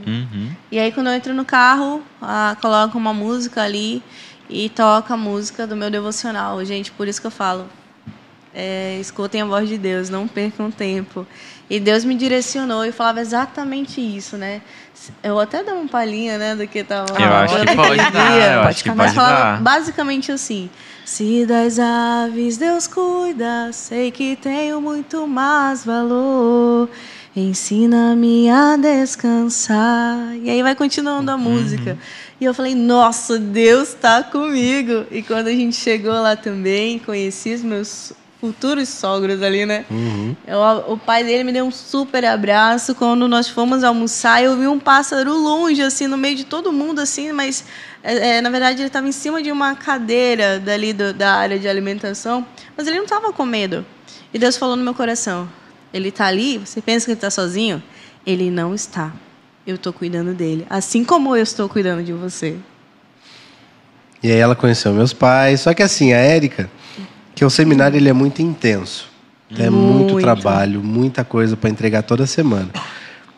Speaker 4: E aí quando eu entro no carro, coloco uma música ali e toca a música do meu devocional. Gente, por isso que eu falo... escutem a voz de Deus, não percam tempo. E Deus me direcionou e falava exatamente isso, né? Eu vou até dar uma palhinha, né, do que estava
Speaker 1: Eu acho que pode dar,
Speaker 4: mas falava basicamente assim: se das aves Deus cuida, sei que tenho muito mais valor. Ensina-me a descansar. E aí vai continuando a música. E eu falei: nossa, Deus está comigo. E quando a gente chegou lá também, conheci os meus futuros sogros ali, né? O pai dele me deu um super abraço. Quando nós fomos almoçar, eu vi um pássaro longe, assim, no meio de todo mundo, assim, mas, na verdade, ele estava em cima de uma cadeira dali da área de alimentação, mas ele não estava com medo. E Deus falou no meu coração, ele está ali, você pensa que ele está sozinho? Ele não está. Eu estou cuidando dele, assim como eu estou cuidando de você.
Speaker 3: E aí ela conheceu meus pais. Só que assim, a Érica, que o seminário ele é muito intenso. É muito trabalho, muita coisa para entregar toda semana.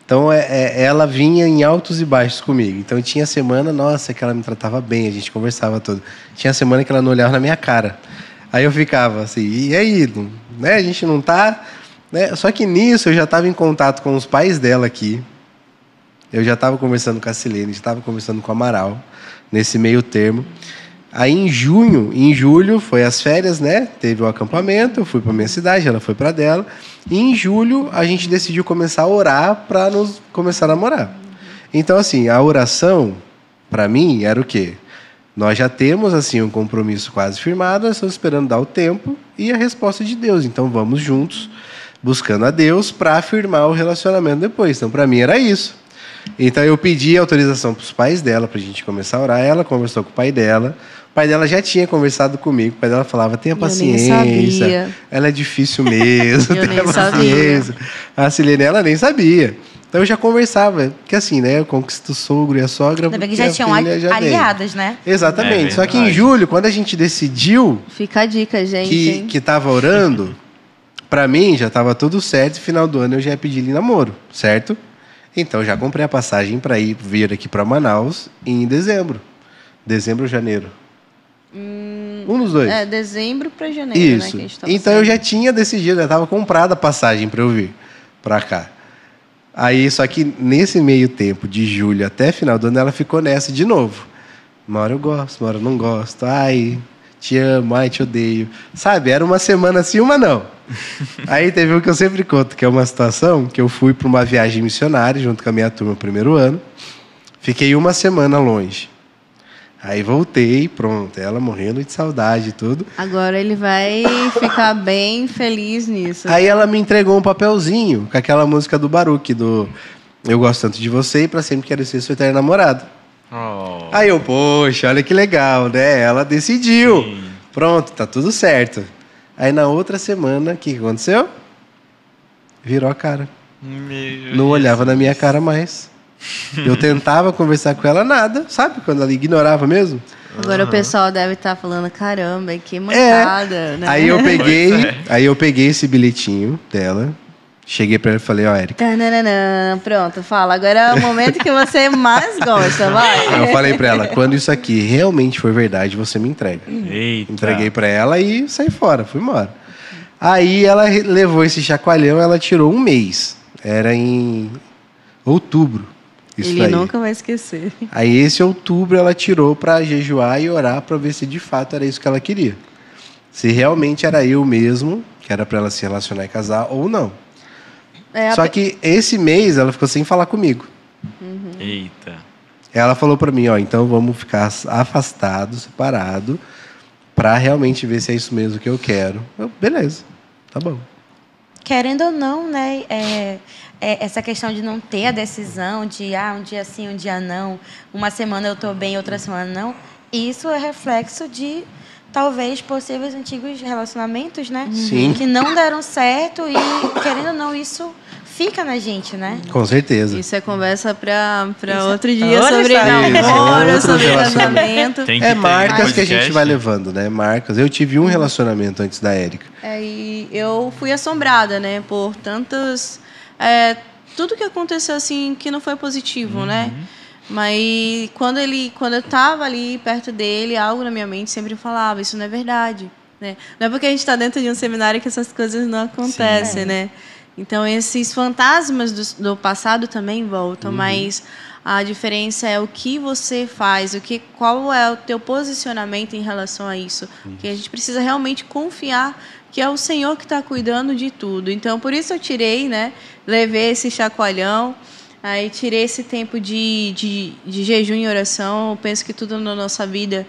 Speaker 3: Então ela vinha em altos e baixos comigo. Então tinha semana, nossa, que ela me tratava bem, a gente conversava tudo. Tinha semana que ela não olhava na minha cara. Aí eu ficava assim, e aí, né, a gente não tá... Né? Só que nisso eu já estava em contato com os pais dela aqui. Eu já estava conversando com a Silene, já estava conversando com o Amaral, nesse meio termo. Aí em julho foi as férias, né? Teve o acampamento, eu fui para minha cidade, ela foi para dela. E em julho a gente decidiu começar a orar para nos começar a namorar. Então assim, a oração para mim era o quê? Nós já temos assim um compromisso quase firmado, nós estamos esperando dar o tempo e a resposta de Deus. Então vamos juntos buscando a Deus para afirmar o relacionamento depois. Então para mim era isso. Então eu pedi autorização para os pais dela para a gente começar a orar. Ela conversou com o pai dela. O pai dela já tinha conversado comigo. O pai dela falava, tenha paciência. Ela é difícil mesmo, tenha paciência. A Silene, ela nem sabia. Então eu já conversava. Porque assim, né? Eu conquisto o sogro e a sogra.
Speaker 2: Ainda bem que já tinham aliadas, né?
Speaker 3: Exatamente. Só que em julho, quando a gente decidiu...
Speaker 4: Fica a dica, gente.
Speaker 3: Que estava orando, para mim já estava tudo certo. No final do ano eu já ia pedir ele namoro, certo? Então, já comprei a passagem para vir aqui para Manaus em dezembro. Dezembro ou janeiro? Um dos dois.
Speaker 4: Dezembro para janeiro,
Speaker 3: isso.
Speaker 4: Né? Que a gente
Speaker 3: então, eu já tinha decidido, já estava comprada a passagem para eu vir para cá. Aí, só que nesse meio tempo, de julho até final do ano, ela ficou nessa de novo. Uma hora eu gosto, uma hora eu não gosto. Ai, te amo, ai, te odeio. Sabe, era uma semana sim, uma não. Aí teve o que eu sempre conto, que é uma situação que eu fui para uma viagem missionária junto com a minha turma no primeiro ano. Fiquei uma semana longe. Aí voltei, pronto, ela morrendo de saudade e tudo.
Speaker 4: Agora ele vai ficar bem feliz nisso.
Speaker 3: Aí ela me entregou um papelzinho com aquela música do Baruch, do Eu Gosto Tanto de Você e Pra Sempre Quero Ser Seu Eterno Namorado. Oh. Aí eu, poxa, olha que legal, né? Ela decidiu. Sim. Pronto, tá tudo certo. Aí na outra semana, o que aconteceu? Virou a cara. Não olhava na minha cara mais. Eu tentava conversar com ela, nada. Sabe quando ela ignorava mesmo?
Speaker 4: Agora o pessoal deve estar falando, caramba, que mancada, né?
Speaker 3: Aí eu peguei esse bilhetinho dela, cheguei pra ela e falei, ó, Érica.
Speaker 4: Pronto, fala. Agora é o momento que você mais gosta, vai.
Speaker 3: Eu falei pra ela, quando isso aqui realmente for verdade, você me entrega.
Speaker 1: Eita.
Speaker 3: Entreguei pra ela e saí fora, fui embora. Aí ela levou esse chacoalhão, ela tirou um mês. Era em outubro.
Speaker 4: Ele nunca vai esquecer.
Speaker 3: Aí esse outubro ela tirou pra jejuar e orar pra ver se de fato era isso que ela queria. Se realmente era eu mesmo, que era pra ela se relacionar e casar, ou não. Só que esse mês ela ficou sem falar comigo.
Speaker 1: Uhum. Eita.
Speaker 3: Ela falou pra mim, ó, então vamos ficar afastados, separados, pra realmente ver se é isso mesmo que eu quero. Beleza, tá bom.
Speaker 2: Querendo ou não, né? Essa questão de não ter a decisão de um dia sim, um dia não, uma semana eu estou bem, outra semana não, isso é reflexo de talvez possíveis antigos relacionamentos, né?
Speaker 3: Sim.
Speaker 2: Que não deram certo e, querendo ou não, isso fica na gente, né?
Speaker 3: Com certeza.
Speaker 4: Isso é conversa para outro dia sobre namoro, sobre casamento.
Speaker 3: É marcas que a gente vai levando, né? Marcas. Eu tive um relacionamento antes da Érica.
Speaker 4: E eu fui assombrada, né? Por tantos... tudo que aconteceu, assim, que não foi positivo, né? Mas quando eu estava ali perto dele, algo na minha mente sempre falava, isso não é verdade, né? Não é porque a gente está dentro de um seminário que essas coisas não acontecem, né? Então, esses fantasmas do passado também voltam, mas a diferença é o que você faz, qual é o teu posicionamento em relação a isso. Porque a gente precisa realmente confiar que é o Senhor que está cuidando de tudo. Então, por isso eu tirei, né? Levei esse chacoalhão, aí tirei esse tempo de jejum e oração. Eu penso que tudo na nossa vida,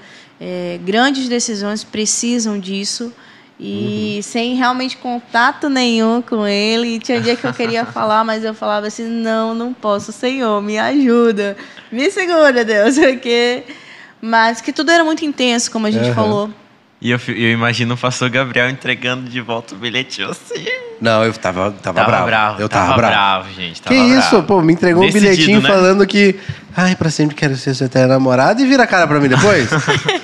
Speaker 4: grandes decisões precisam disso. E sem realmente contato nenhum com ele. E tinha um dia que eu queria falar, mas eu falava assim, não posso, Senhor, me ajuda. Me segura, Deus, porque... Mas que tudo era muito intenso, como a gente falou.
Speaker 1: E eu imagino o pastor Gabriel entregando de volta o bilhetinho assim.
Speaker 3: Não, eu tava bravo. Eu tava bravo,
Speaker 1: gente.
Speaker 3: Que isso? Pô, me entregou decidido, um bilhetinho, né? Falando que... Ai, pra sempre quero ser seu eterno namorado, e vira a cara pra mim depois?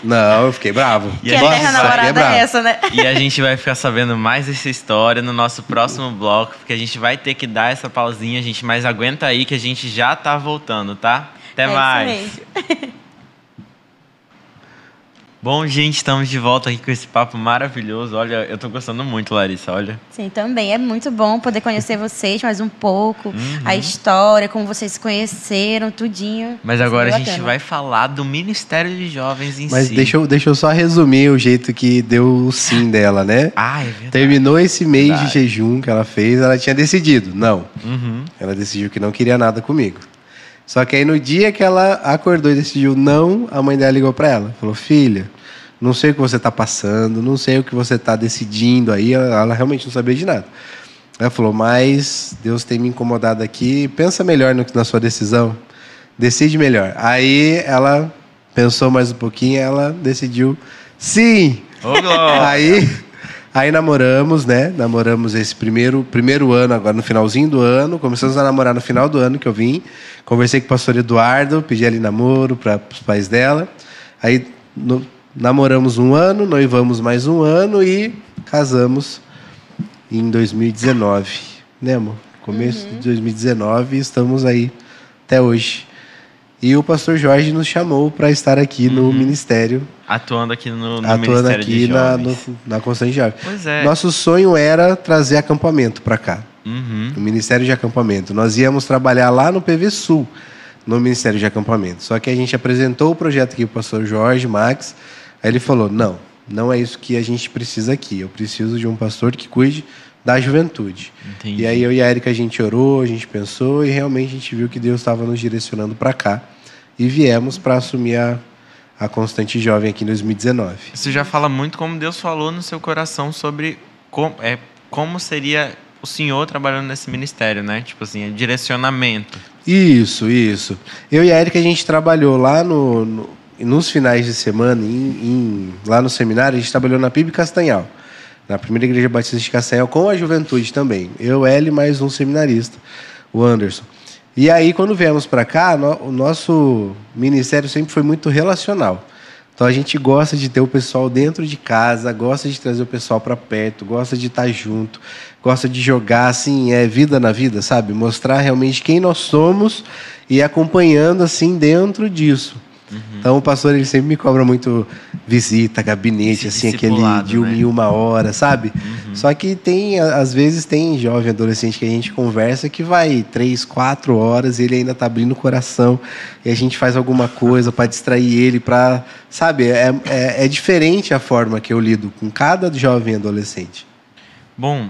Speaker 3: Não, eu fiquei bravo.
Speaker 2: Que eterna namorada é essa, né?
Speaker 1: E a gente vai ficar sabendo mais dessa história no nosso próximo bloco, porque a gente vai ter que dar essa pausinha, gente. Mas aguenta aí que a gente já tá voltando, tá? Até mais.
Speaker 2: Isso mesmo.
Speaker 1: Bom, gente, estamos de volta aqui com esse papo maravilhoso. Olha, eu tô gostando muito, Larissa, olha.
Speaker 2: Sim, também. É muito bom poder conhecer vocês mais um pouco, a história, como vocês se conheceram, tudinho.
Speaker 1: Mas agora a gente vai falar do Ministério de Jovens em
Speaker 3: si. Mas deixa eu só resumir o jeito que deu o sim dela, né?
Speaker 1: Ah, é verdade.
Speaker 3: Terminou esse mês de jejum que ela fez, ela tinha decidido. Não. Ela decidiu que não queria nada comigo. Só que aí no dia que ela acordou e decidiu não, a mãe dela ligou para ela. Falou, filha, não sei o que você está passando, não sei o que você está decidindo aí. Ela realmente não sabia de nada. Ela falou, mas Deus tem me incomodado aqui, pensa melhor na sua decisão. Decide melhor. Aí ela pensou mais um pouquinho e ela decidiu sim. Aí namoramos, né? Namoramos esse primeiro ano, agora no finalzinho do ano. Começamos a namorar no final do ano que eu vim. Conversei com o pastor Eduardo, pedi ele namoro para os pais dela. Aí namoramos um ano, noivamos mais um ano e casamos em 2019. Né, amor? Começo de 2019 e estamos aí até hoje. E o pastor Jorge nos chamou para estar aqui no ministério.
Speaker 1: Atuando aqui no Ministério de Jovens.
Speaker 3: Na Constante Jovem.
Speaker 1: Pois é.
Speaker 3: Nosso sonho era trazer acampamento para cá. O Ministério de Acampamento. Nós íamos trabalhar lá no PV Sul, no Ministério de Acampamento. Só que a gente apresentou o projeto aqui para o pastor Jorge, Max. Aí ele falou, não é isso que a gente precisa aqui. Eu preciso de um pastor que cuide da juventude.
Speaker 1: Entendi.
Speaker 3: E aí eu e a Érica, a gente orou, a gente pensou e realmente a gente viu que Deus estava nos direcionando para cá. E viemos para assumir a Constante Jovem aqui em 2019.
Speaker 1: Isso já fala muito como Deus falou no seu coração sobre como seria o senhor trabalhando nesse ministério, né? Tipo assim, direcionamento.
Speaker 3: Isso. Eu e a Érica, a gente trabalhou lá nos finais de semana, lá no seminário, a gente trabalhou na PIB Castanhal, na primeira igreja batista de Castanhal, com a juventude também. Eu, Eli, mais um seminarista, o Anderson. E aí, quando viemos para cá, o nosso ministério sempre foi muito relacional. Então, a gente gosta de ter o pessoal dentro de casa, gosta de trazer o pessoal para perto, gosta de estar junto, gosta de jogar, assim, vida na vida, sabe? Mostrar realmente quem nós somos e acompanhando, assim, dentro disso. Então, o pastor, ele sempre me cobra muito visita, gabinete, assim, aquele de 1 e 1 hora, sabe? Só que às vezes tem jovem adolescente que a gente conversa que vai 3, 4 horas e ele ainda tá abrindo o coração e a gente faz alguma coisa para distrair ele, para, sabe? É diferente a forma que eu lido com cada jovem adolescente.
Speaker 1: Bom,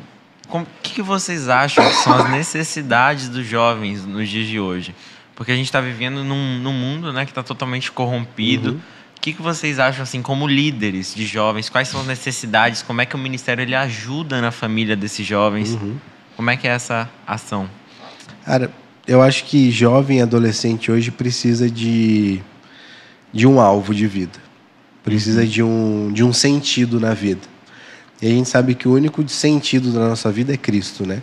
Speaker 1: o que vocês acham que são as necessidades dos jovens nos dias de hoje? Porque a gente está vivendo num mundo, né, que está totalmente corrompido. O que vocês acham, assim, como líderes de jovens? Quais são as necessidades? Como é que o ministério ele ajuda na família desses jovens? Como é que é essa ação?
Speaker 3: Cara, eu acho que jovem e adolescente hoje precisa de um alvo de vida. Precisa de um sentido na vida. E a gente sabe que o único sentido da nossa vida é Cristo, né?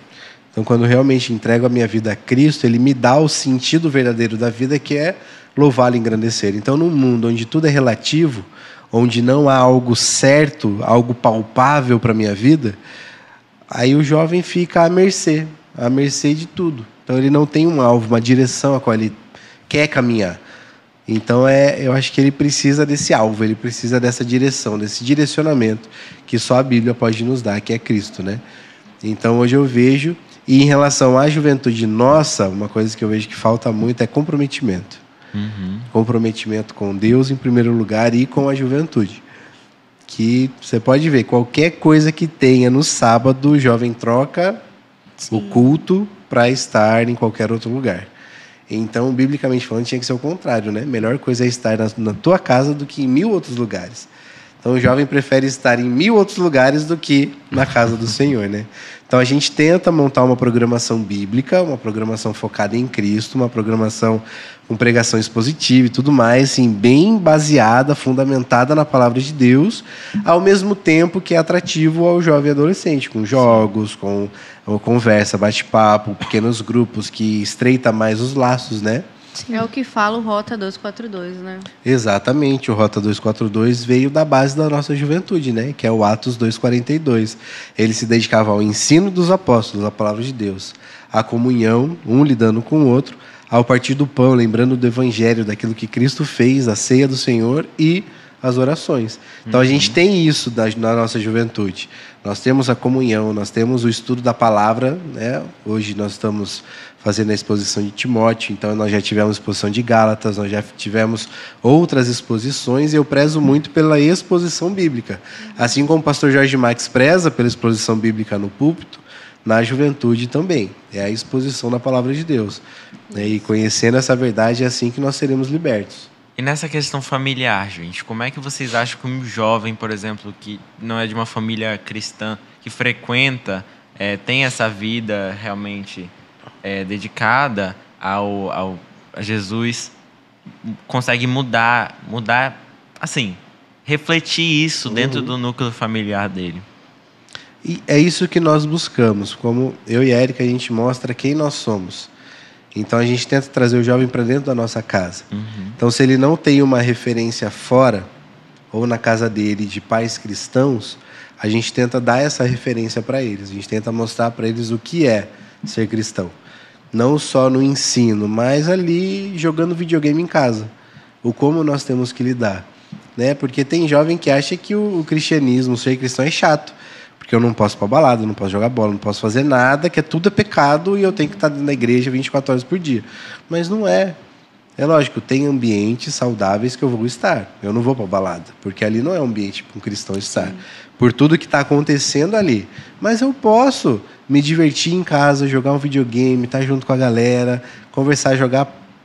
Speaker 3: Então, quando eu realmente entrego a minha vida a Cristo, Ele me dá o sentido verdadeiro da vida, que é louvá-lo e engrandecer. Então, num mundo onde tudo é relativo, onde não há algo certo, algo palpável para a minha vida, aí o jovem fica à mercê de tudo. Então, ele não tem um alvo, uma direção a qual ele quer caminhar. Então, eu acho que ele precisa desse alvo, ele precisa dessa direção, desse direcionamento que só a Bíblia pode nos dar, que é Cristo, né? Então, hoje eu vejo... E em relação à juventude nossa, uma coisa que eu vejo que falta muito é comprometimento. Comprometimento com Deus em primeiro lugar e com a juventude. Que você pode ver, qualquer coisa que tenha no sábado, o jovem troca o culto para estar em qualquer outro lugar. Então, biblicamente falando, tinha que ser o contrário, né? Melhor coisa é estar na tua casa do que em 1000 outros lugares. Então o jovem prefere estar em 1000 outros lugares do que na casa do Senhor, né? Então a gente tenta montar uma programação bíblica, uma programação focada em Cristo, uma programação com pregação expositiva e tudo mais, assim, bem baseada, fundamentada na palavra de Deus, ao mesmo tempo que é atrativo ao jovem adolescente, com jogos, com conversa, bate-papo, pequenos grupos, que estreita mais os laços, né?
Speaker 4: É o que fala o Rota 242, né?
Speaker 3: Exatamente, o Rota 242 veio da base da nossa juventude, né? Que é o Atos 2:42. Ele se dedicava ao ensino dos apóstolos, a palavra de Deus, à comunhão, um lidando com o outro, ao partir do pão, lembrando do evangelho, daquilo que Cristo fez, a ceia do Senhor e as orações. Então a gente tem isso na nossa juventude. Nós temos a comunhão, nós temos o estudo da palavra, né? Hoje nós estamos fazendo a exposição de Timóteo, então nós já tivemos exposição de Gálatas, nós já tivemos outras exposições, e eu prezo muito pela exposição bíblica. Assim como o pastor Jorge Max preza pela exposição bíblica no púlpito, na juventude também. É a exposição da palavra de Deus. E conhecendo essa verdade, é assim que nós seremos libertos.
Speaker 1: E nessa questão familiar, gente, como é que vocês acham que um jovem, por exemplo, que não é de uma família cristã, que frequenta, tem essa vida realmente dedicada a Jesus, consegue mudar, assim, refletir isso dentro do núcleo familiar dele?
Speaker 3: E é isso que nós buscamos. Como eu e a Érica, a gente mostra quem nós somos. Então a gente tenta trazer o jovem para dentro da nossa casa. Então, se ele não tem uma referência fora, ou na casa dele, de pais cristãos, a gente tenta dar essa referência para eles. A gente tenta mostrar para eles o que é ser cristão. Não só no ensino, mas ali jogando videogame em casa. O como nós temos que lidar. Né? Porque tem jovem que acha que o cristianismo, ser cristão, é chato. Porque eu não posso ir para balada, não posso jogar bola, não posso fazer nada, que tudo é pecado e eu tenho que estar na igreja 24 horas por dia. Mas não é. É lógico, tem ambientes saudáveis que eu vou estar. Eu não vou para balada, porque ali não é um ambiente para um cristão estar. Sim. Por tudo que está acontecendo ali. Mas eu posso me divertir em casa, jogar um videogame, estar junto com a galera, conversar,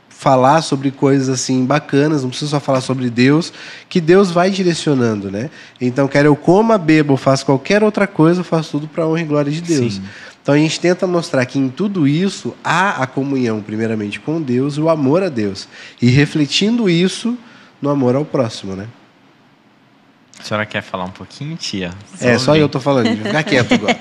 Speaker 3: falar sobre coisas assim bacanas, não preciso só falar sobre Deus, que Deus vai direcionando, né? Então, quer eu coma, beba, ou faça qualquer outra coisa, eu faço tudo para a honra e glória de Deus. Sim. Então, a gente tenta mostrar que em tudo isso há a comunhão, primeiramente, com Deus, e o amor a Deus. E refletindo isso no amor ao próximo, né?
Speaker 1: A senhora quer falar um pouquinho, tia?
Speaker 3: Só eu estou falando, vou ficar quieto agora.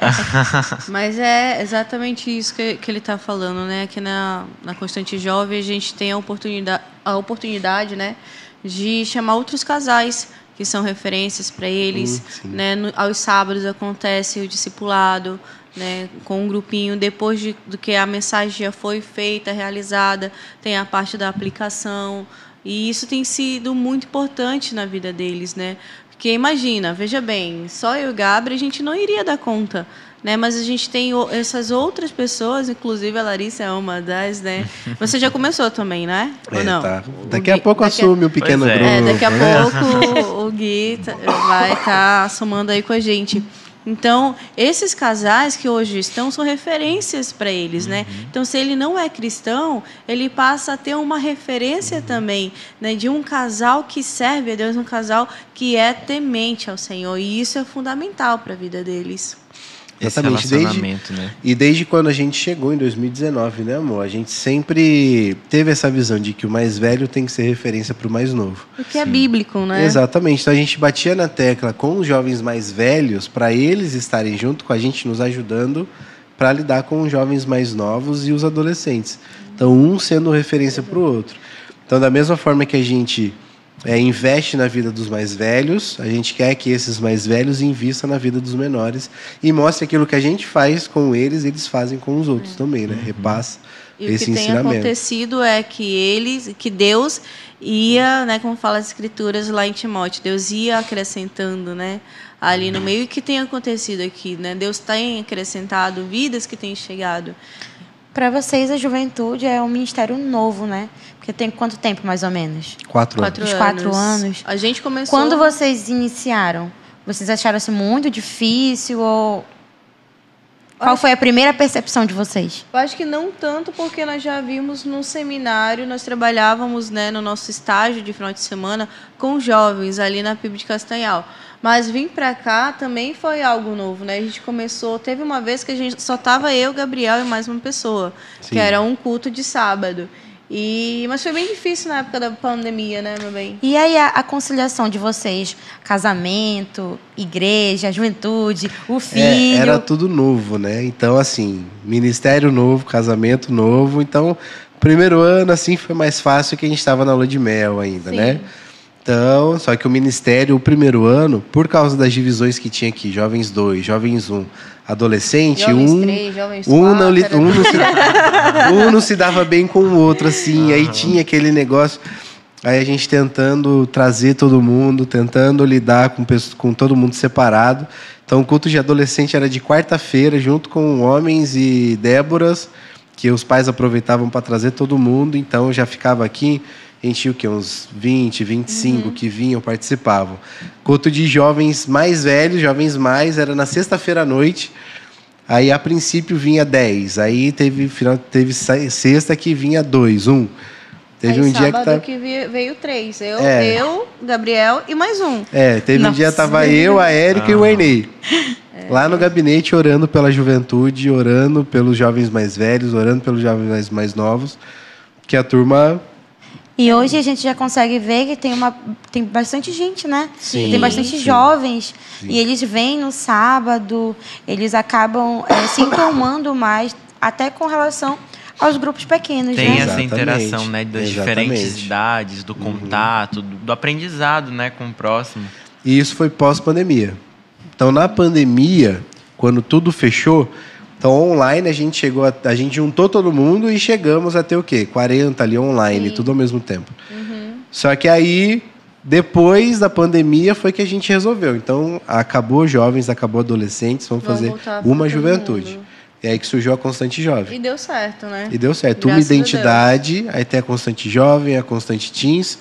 Speaker 4: Mas é exatamente isso que ele está falando, né? Que na Constante Jovem a gente tem a oportunidade, né, de chamar outros casais que são referências para eles. Né? Aos sábados acontece o discipulado, né, com um grupinho. Depois do que a mensagem já foi feita, realizada, tem a parte da aplicação. E isso tem sido muito importante na vida deles, né? Porque imagina, veja bem, só eu e o Gabriel a gente não iria dar conta, né? Mas a gente tem essas outras pessoas, inclusive a Larissa é uma das, né? Você já começou também, né? Ou não?
Speaker 3: Tá. Daqui a pouco assume o pequeno grupo.
Speaker 4: Daqui a pouco o Gui vai estar somando aí com a gente. Então, esses casais que hoje estão são referências para eles, né? Então, se ele não é cristão, ele passa a ter uma referência também, né, de um casal que serve a Deus, um casal que é temente ao Senhor. E isso é fundamental para a vida deles.
Speaker 3: Exatamente. Desde quando a gente chegou em 2019, né, amor? A gente sempre teve essa visão de que o mais velho tem que ser referência para o mais novo.
Speaker 4: O que é bíblico, né?
Speaker 3: Exatamente. Então a gente batia na tecla com os jovens mais velhos para eles estarem junto com a gente, nos ajudando para lidar com os jovens mais novos e os adolescentes. Então um sendo referência para o outro. Então da mesma forma que a gente investe na vida dos mais velhos, a gente quer que esses mais velhos invistam na vida dos menores e mostre aquilo que a gente faz com eles, eles fazem com os outros também, né? Repassa esse ensinamento. E o que tem
Speaker 4: acontecido é que Deus ia, né, como fala as escrituras lá em Timóteo, Deus ia acrescentando, né, ali no meio. E o que tem acontecido aqui, né? Deus tem acrescentado vidas que têm chegado.
Speaker 2: Para vocês, a juventude é um ministério novo, né? Porque tem quanto tempo, mais ou menos?
Speaker 3: 4 anos.
Speaker 2: Uns 4 anos.
Speaker 4: A gente começou...
Speaker 2: Quando vocês iniciaram, vocês acharam assim muito difícil ou Qual foi a primeira percepção de vocês?
Speaker 4: Eu acho que não tanto, porque nós já vimos no seminário, nós trabalhávamos, né, no nosso estágio de final de semana com jovens ali na PIB de Castanhal. Mas vir para cá também foi algo novo, né? A gente começou, teve uma vez que a gente só tava eu, Gabriel e mais uma pessoa,
Speaker 3: Sim.
Speaker 4: que era um culto de sábado. Mas foi bem difícil na época da pandemia, né, meu bem?
Speaker 2: E aí a conciliação de vocês, casamento, igreja, juventude, o filho...
Speaker 3: Era tudo novo, né? Então, assim, ministério novo, casamento novo. Então, primeiro ano, assim, foi mais fácil que a gente estava na lua de mel ainda,
Speaker 4: Sim.
Speaker 3: né? Então, só que o ministério, o primeiro ano, por causa das divisões que tinha aqui, jovens 2, jovens 1, adolescente,
Speaker 4: Jovens 3, jovens 4,
Speaker 3: um não se dava bem com o outro, assim, aí tinha aquele negócio, aí a gente tentando trazer todo mundo, tentando lidar com todo mundo separado. Então, o culto de adolescente era de quarta-feira, junto com homens e Déboras, que os pais aproveitavam para trazer todo mundo, então eu já ficava aqui. A gente tinha o quê? Uns 20, 25 que vinham, participavam. Culto de jovens mais velhos, jovens mais, era na sexta-feira à noite. Aí, a princípio, vinha 10. Aí, teve sexta que vinha 2, 1. Teve
Speaker 4: aí,
Speaker 3: um dia
Speaker 4: que veio 3. Eu, Gabriel e mais um.
Speaker 3: Teve um dia que estava eu, a Érica e o Ernei. Lá no gabinete, orando pela juventude, orando pelos jovens mais velhos, orando pelos jovens mais novos. Que a turma...
Speaker 2: E hoje a gente já consegue ver que tem bastante gente, né?
Speaker 3: Sim,
Speaker 2: Tem bastante jovens. Sim. E eles vêm no sábado, eles acabam se informando mais, até com relação aos grupos pequenos.
Speaker 1: Tem
Speaker 2: né?
Speaker 1: essa interação, né? Das diferentes idades, do contato, do aprendizado, né? Com o próximo.
Speaker 3: E isso foi pós-pandemia. Então, na pandemia, quando tudo fechou... Então, online, a gente juntou todo mundo e chegamos a ter o quê? 40 ali online, tudo ao mesmo tempo. Só que aí, depois da pandemia, foi que a gente resolveu. Então, acabou jovens, acabou adolescentes, vamos fazer uma juventude. E aí que surgiu a Constante Jovem.
Speaker 4: E deu certo, né?
Speaker 3: E deu certo. Uma identidade, aí tem a Constante Jovem, a Constante Teens,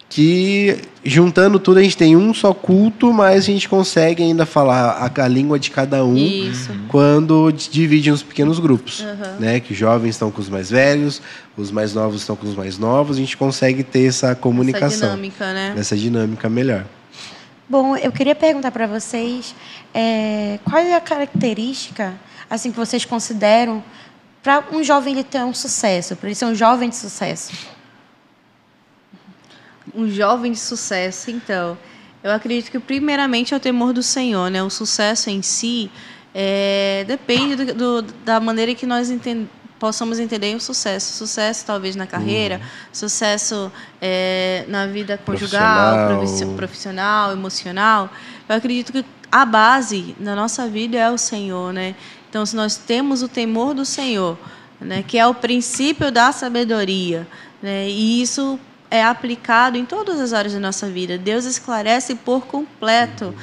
Speaker 3: que juntando tudo a gente tem um só culto, mas a gente consegue ainda falar a língua de cada um.
Speaker 4: Isso.
Speaker 3: Quando divide uns pequenos grupos, né? Que jovens estão com os mais velhos, os mais novos estão com os mais novos, a gente consegue ter essa comunicação.
Speaker 4: Essa dinâmica, né?
Speaker 3: Essa dinâmica melhor.
Speaker 2: Bom, eu queria perguntar para vocês qual é a característica assim que vocês consideram para um jovem ele ter um sucesso, para ele ser um jovem de sucesso.
Speaker 4: Um jovem de sucesso, então, eu acredito que primeiramente é o temor do Senhor, né? O sucesso em si depende da maneira que nós possamos entender o sucesso. Sucesso talvez na carreira, sucesso na vida conjugal, profissional, emocional. Eu acredito que a base da nossa vida é o Senhor, né? Então, se nós temos o temor do Senhor, né, que é o princípio da sabedoria, né, e isso é aplicado em todas as áreas da nossa vida. Deus esclarece por completo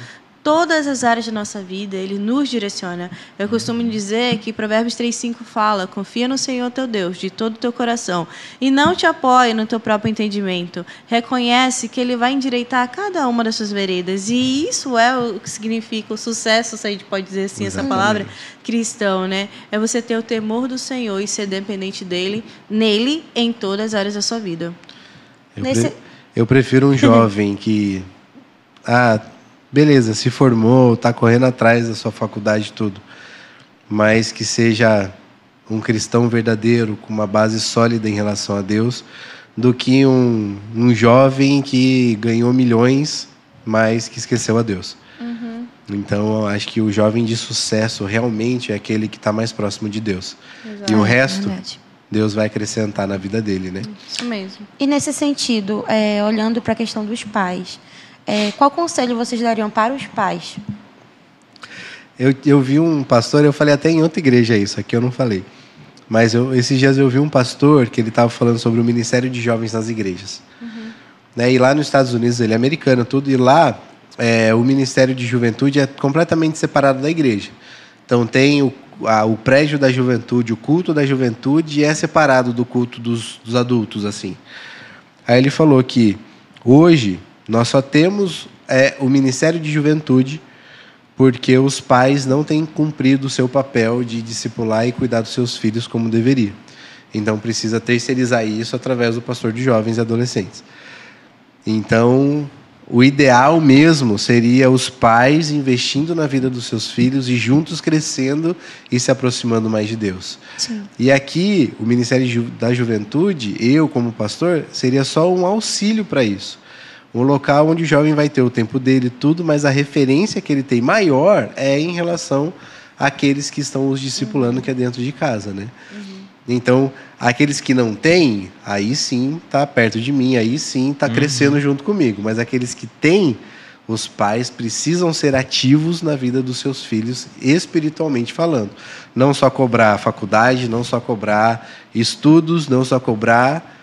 Speaker 4: todas as áreas da nossa vida. Ele nos direciona. Eu costumo dizer que Provérbios 3:5 fala: confia no Senhor teu Deus de todo o teu coração e não te apoie no teu próprio entendimento. Reconhece que Ele vai endireitar cada uma das suas veredas. E isso é o que significa o sucesso, se a gente pode dizer assim, essa palavra cristão, né? É você ter o temor do Senhor e ser dependente nele em todas as áreas da sua vida.
Speaker 3: Eu prefiro um jovem que, beleza, se formou, está correndo atrás da sua faculdade e tudo, mas que seja um cristão verdadeiro, com uma base sólida em relação a Deus, do que um jovem que ganhou milhões, mas que esqueceu a Deus. Então, eu acho que o jovem de sucesso realmente é aquele que está mais próximo de Deus. Exato. E o resto... Deus vai acrescentar na vida dele, né?
Speaker 4: Isso mesmo.
Speaker 2: E nesse sentido, olhando para a questão dos pais, qual conselho vocês dariam para os pais?
Speaker 3: Eu vi um pastor, eu falei até em outra igreja isso, aqui eu não falei. Mas esses dias eu vi um pastor que ele estava falando sobre o ministério de jovens nas igrejas. Né? E lá nos Estados Unidos, ele é americano, tudo, e lá o ministério de juventude é completamente separado da igreja. Então tem o prédio da juventude, o culto da juventude é separado do culto dos adultos, assim. Aí ele falou que hoje nós só temos o Ministério de Juventude porque os pais não têm cumprido o seu papel de discipular e cuidar dos seus filhos como deveria. Então, precisa terceirizar isso através do pastor de jovens e adolescentes. Então, o ideal mesmo seria os pais investindo na vida dos seus filhos e juntos crescendo e se aproximando mais de Deus.
Speaker 2: Sim.
Speaker 3: E aqui, o Ministério da Juventude, eu como pastor, seria só um auxílio para isso. Um local onde o jovem vai ter o tempo dele e tudo, mas a referência que ele tem maior é em relação àqueles que estão os discipulando, que é dentro de casa, né? Então, aqueles que não têm, aí sim está perto de mim, aí sim está crescendo junto comigo. Mas aqueles que têm, os pais precisam ser ativos na vida dos seus filhos, espiritualmente falando. Não só cobrar faculdade, não só cobrar estudos, não só cobrar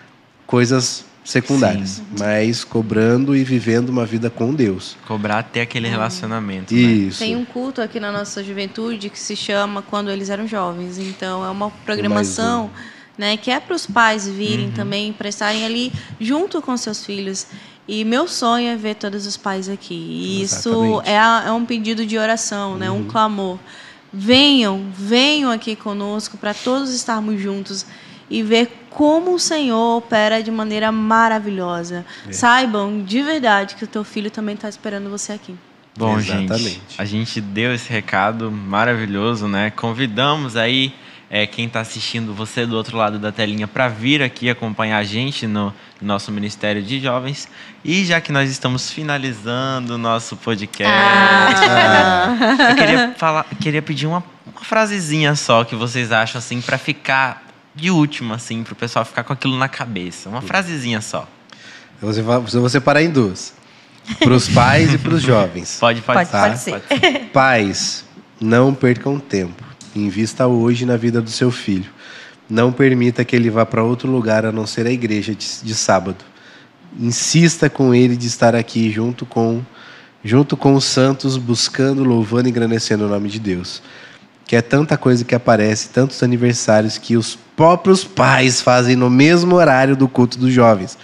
Speaker 3: coisas secundárias, mas cobrando e vivendo uma vida com Deus.
Speaker 1: Cobrar até aquele relacionamento, né?
Speaker 3: Isso.
Speaker 4: Tem um culto aqui na nossa juventude que se chama Quando Eles Eram Jovens. Então, é uma programação, né, que é para os pais virem também, para estarem ali junto com seus filhos. E meu sonho é ver todos os pais aqui. E isso é um pedido de oração, né, um clamor. Venham aqui conosco para todos estarmos juntos e ver como o Senhor opera de maneira maravilhosa. Saibam de verdade que o teu filho também está esperando você aqui.
Speaker 1: Bom,
Speaker 3: Exatamente.
Speaker 1: gente, a gente deu esse recado maravilhoso, né? Convidamos aí quem está assistindo, você do outro lado da telinha, para vir aqui acompanhar a gente no nosso Ministério de Jovens. E já que nós estamos finalizando o nosso podcast, eu queria pedir uma frasezinha só que vocês acham assim para ficar de última, assim, para o pessoal ficar com aquilo na cabeça. Uma frasezinha só.
Speaker 3: Eu vou separar em duas. Para os pais e para os jovens.
Speaker 1: Pode
Speaker 2: ser.
Speaker 3: Pais, não percam tempo. Invista hoje na vida do seu filho. Não permita que ele vá para outro lugar a não ser a igreja de sábado. Insista com ele de estar aqui junto com os santos, buscando, louvando e engrandecendo o nome de Deus. Que é tanta coisa que aparece, tantos aniversários que os próprios pais fazem no mesmo horário do culto dos jovens.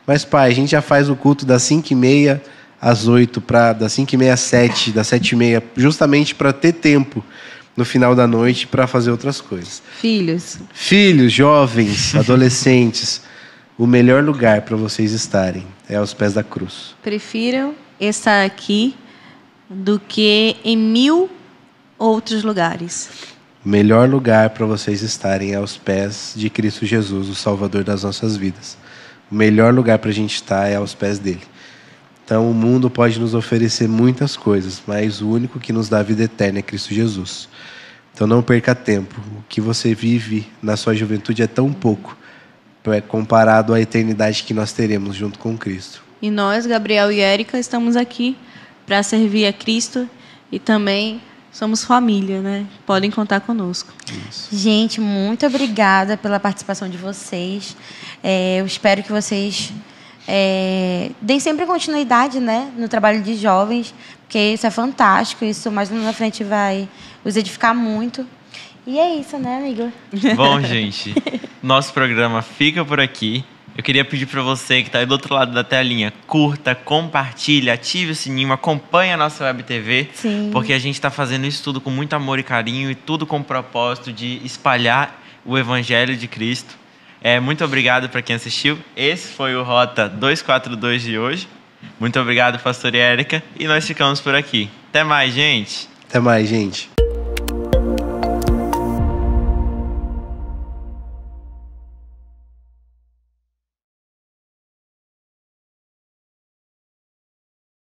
Speaker 3: Mas, pai, a gente já faz o culto das 5h30 às 8, das 5h30 às 7, das 7h30, justamente para ter tempo no final da noite para fazer outras coisas.
Speaker 4: Filhos,
Speaker 3: jovens, adolescentes, o melhor lugar para vocês estarem é aos pés da cruz.
Speaker 4: prefiram estar aqui do que em 1000 outros lugares.
Speaker 3: O melhor lugar para vocês estarem é aos pés de Cristo Jesus, o Salvador das nossas vidas. O melhor lugar para a gente estar é aos pés dele. Então, o mundo pode nos oferecer muitas coisas, mas o único que nos dá a vida eterna é Cristo Jesus. Então, não perca tempo. O que você vive na sua juventude é tão pouco comparado à eternidade que nós teremos junto com Cristo.
Speaker 4: E nós, Gabriel e Érica, estamos aqui para servir a Cristo e também somos família, né? Podem contar conosco.
Speaker 2: Gente, muito obrigada pela participação de vocês. Eu espero que vocês deem sempre continuidade, né, no trabalho de jovens, porque isso é fantástico, isso mais na frente vai os edificar muito. E é isso, né, amigo?
Speaker 1: Bom, gente, nosso programa fica por aqui. Eu queria pedir para você que está aí do outro lado da telinha, curta, compartilhe, ative o sininho, acompanhe a nossa Web TV,
Speaker 2: Sim.
Speaker 1: porque a gente está fazendo isso tudo com muito amor e carinho e tudo com o propósito de espalhar o Evangelho de Cristo. Muito obrigado para quem assistiu. Esse foi o Rota 242 de hoje. Muito obrigado, pastor Érica, e nós ficamos por aqui. Até mais, gente!
Speaker 3: Até mais, gente!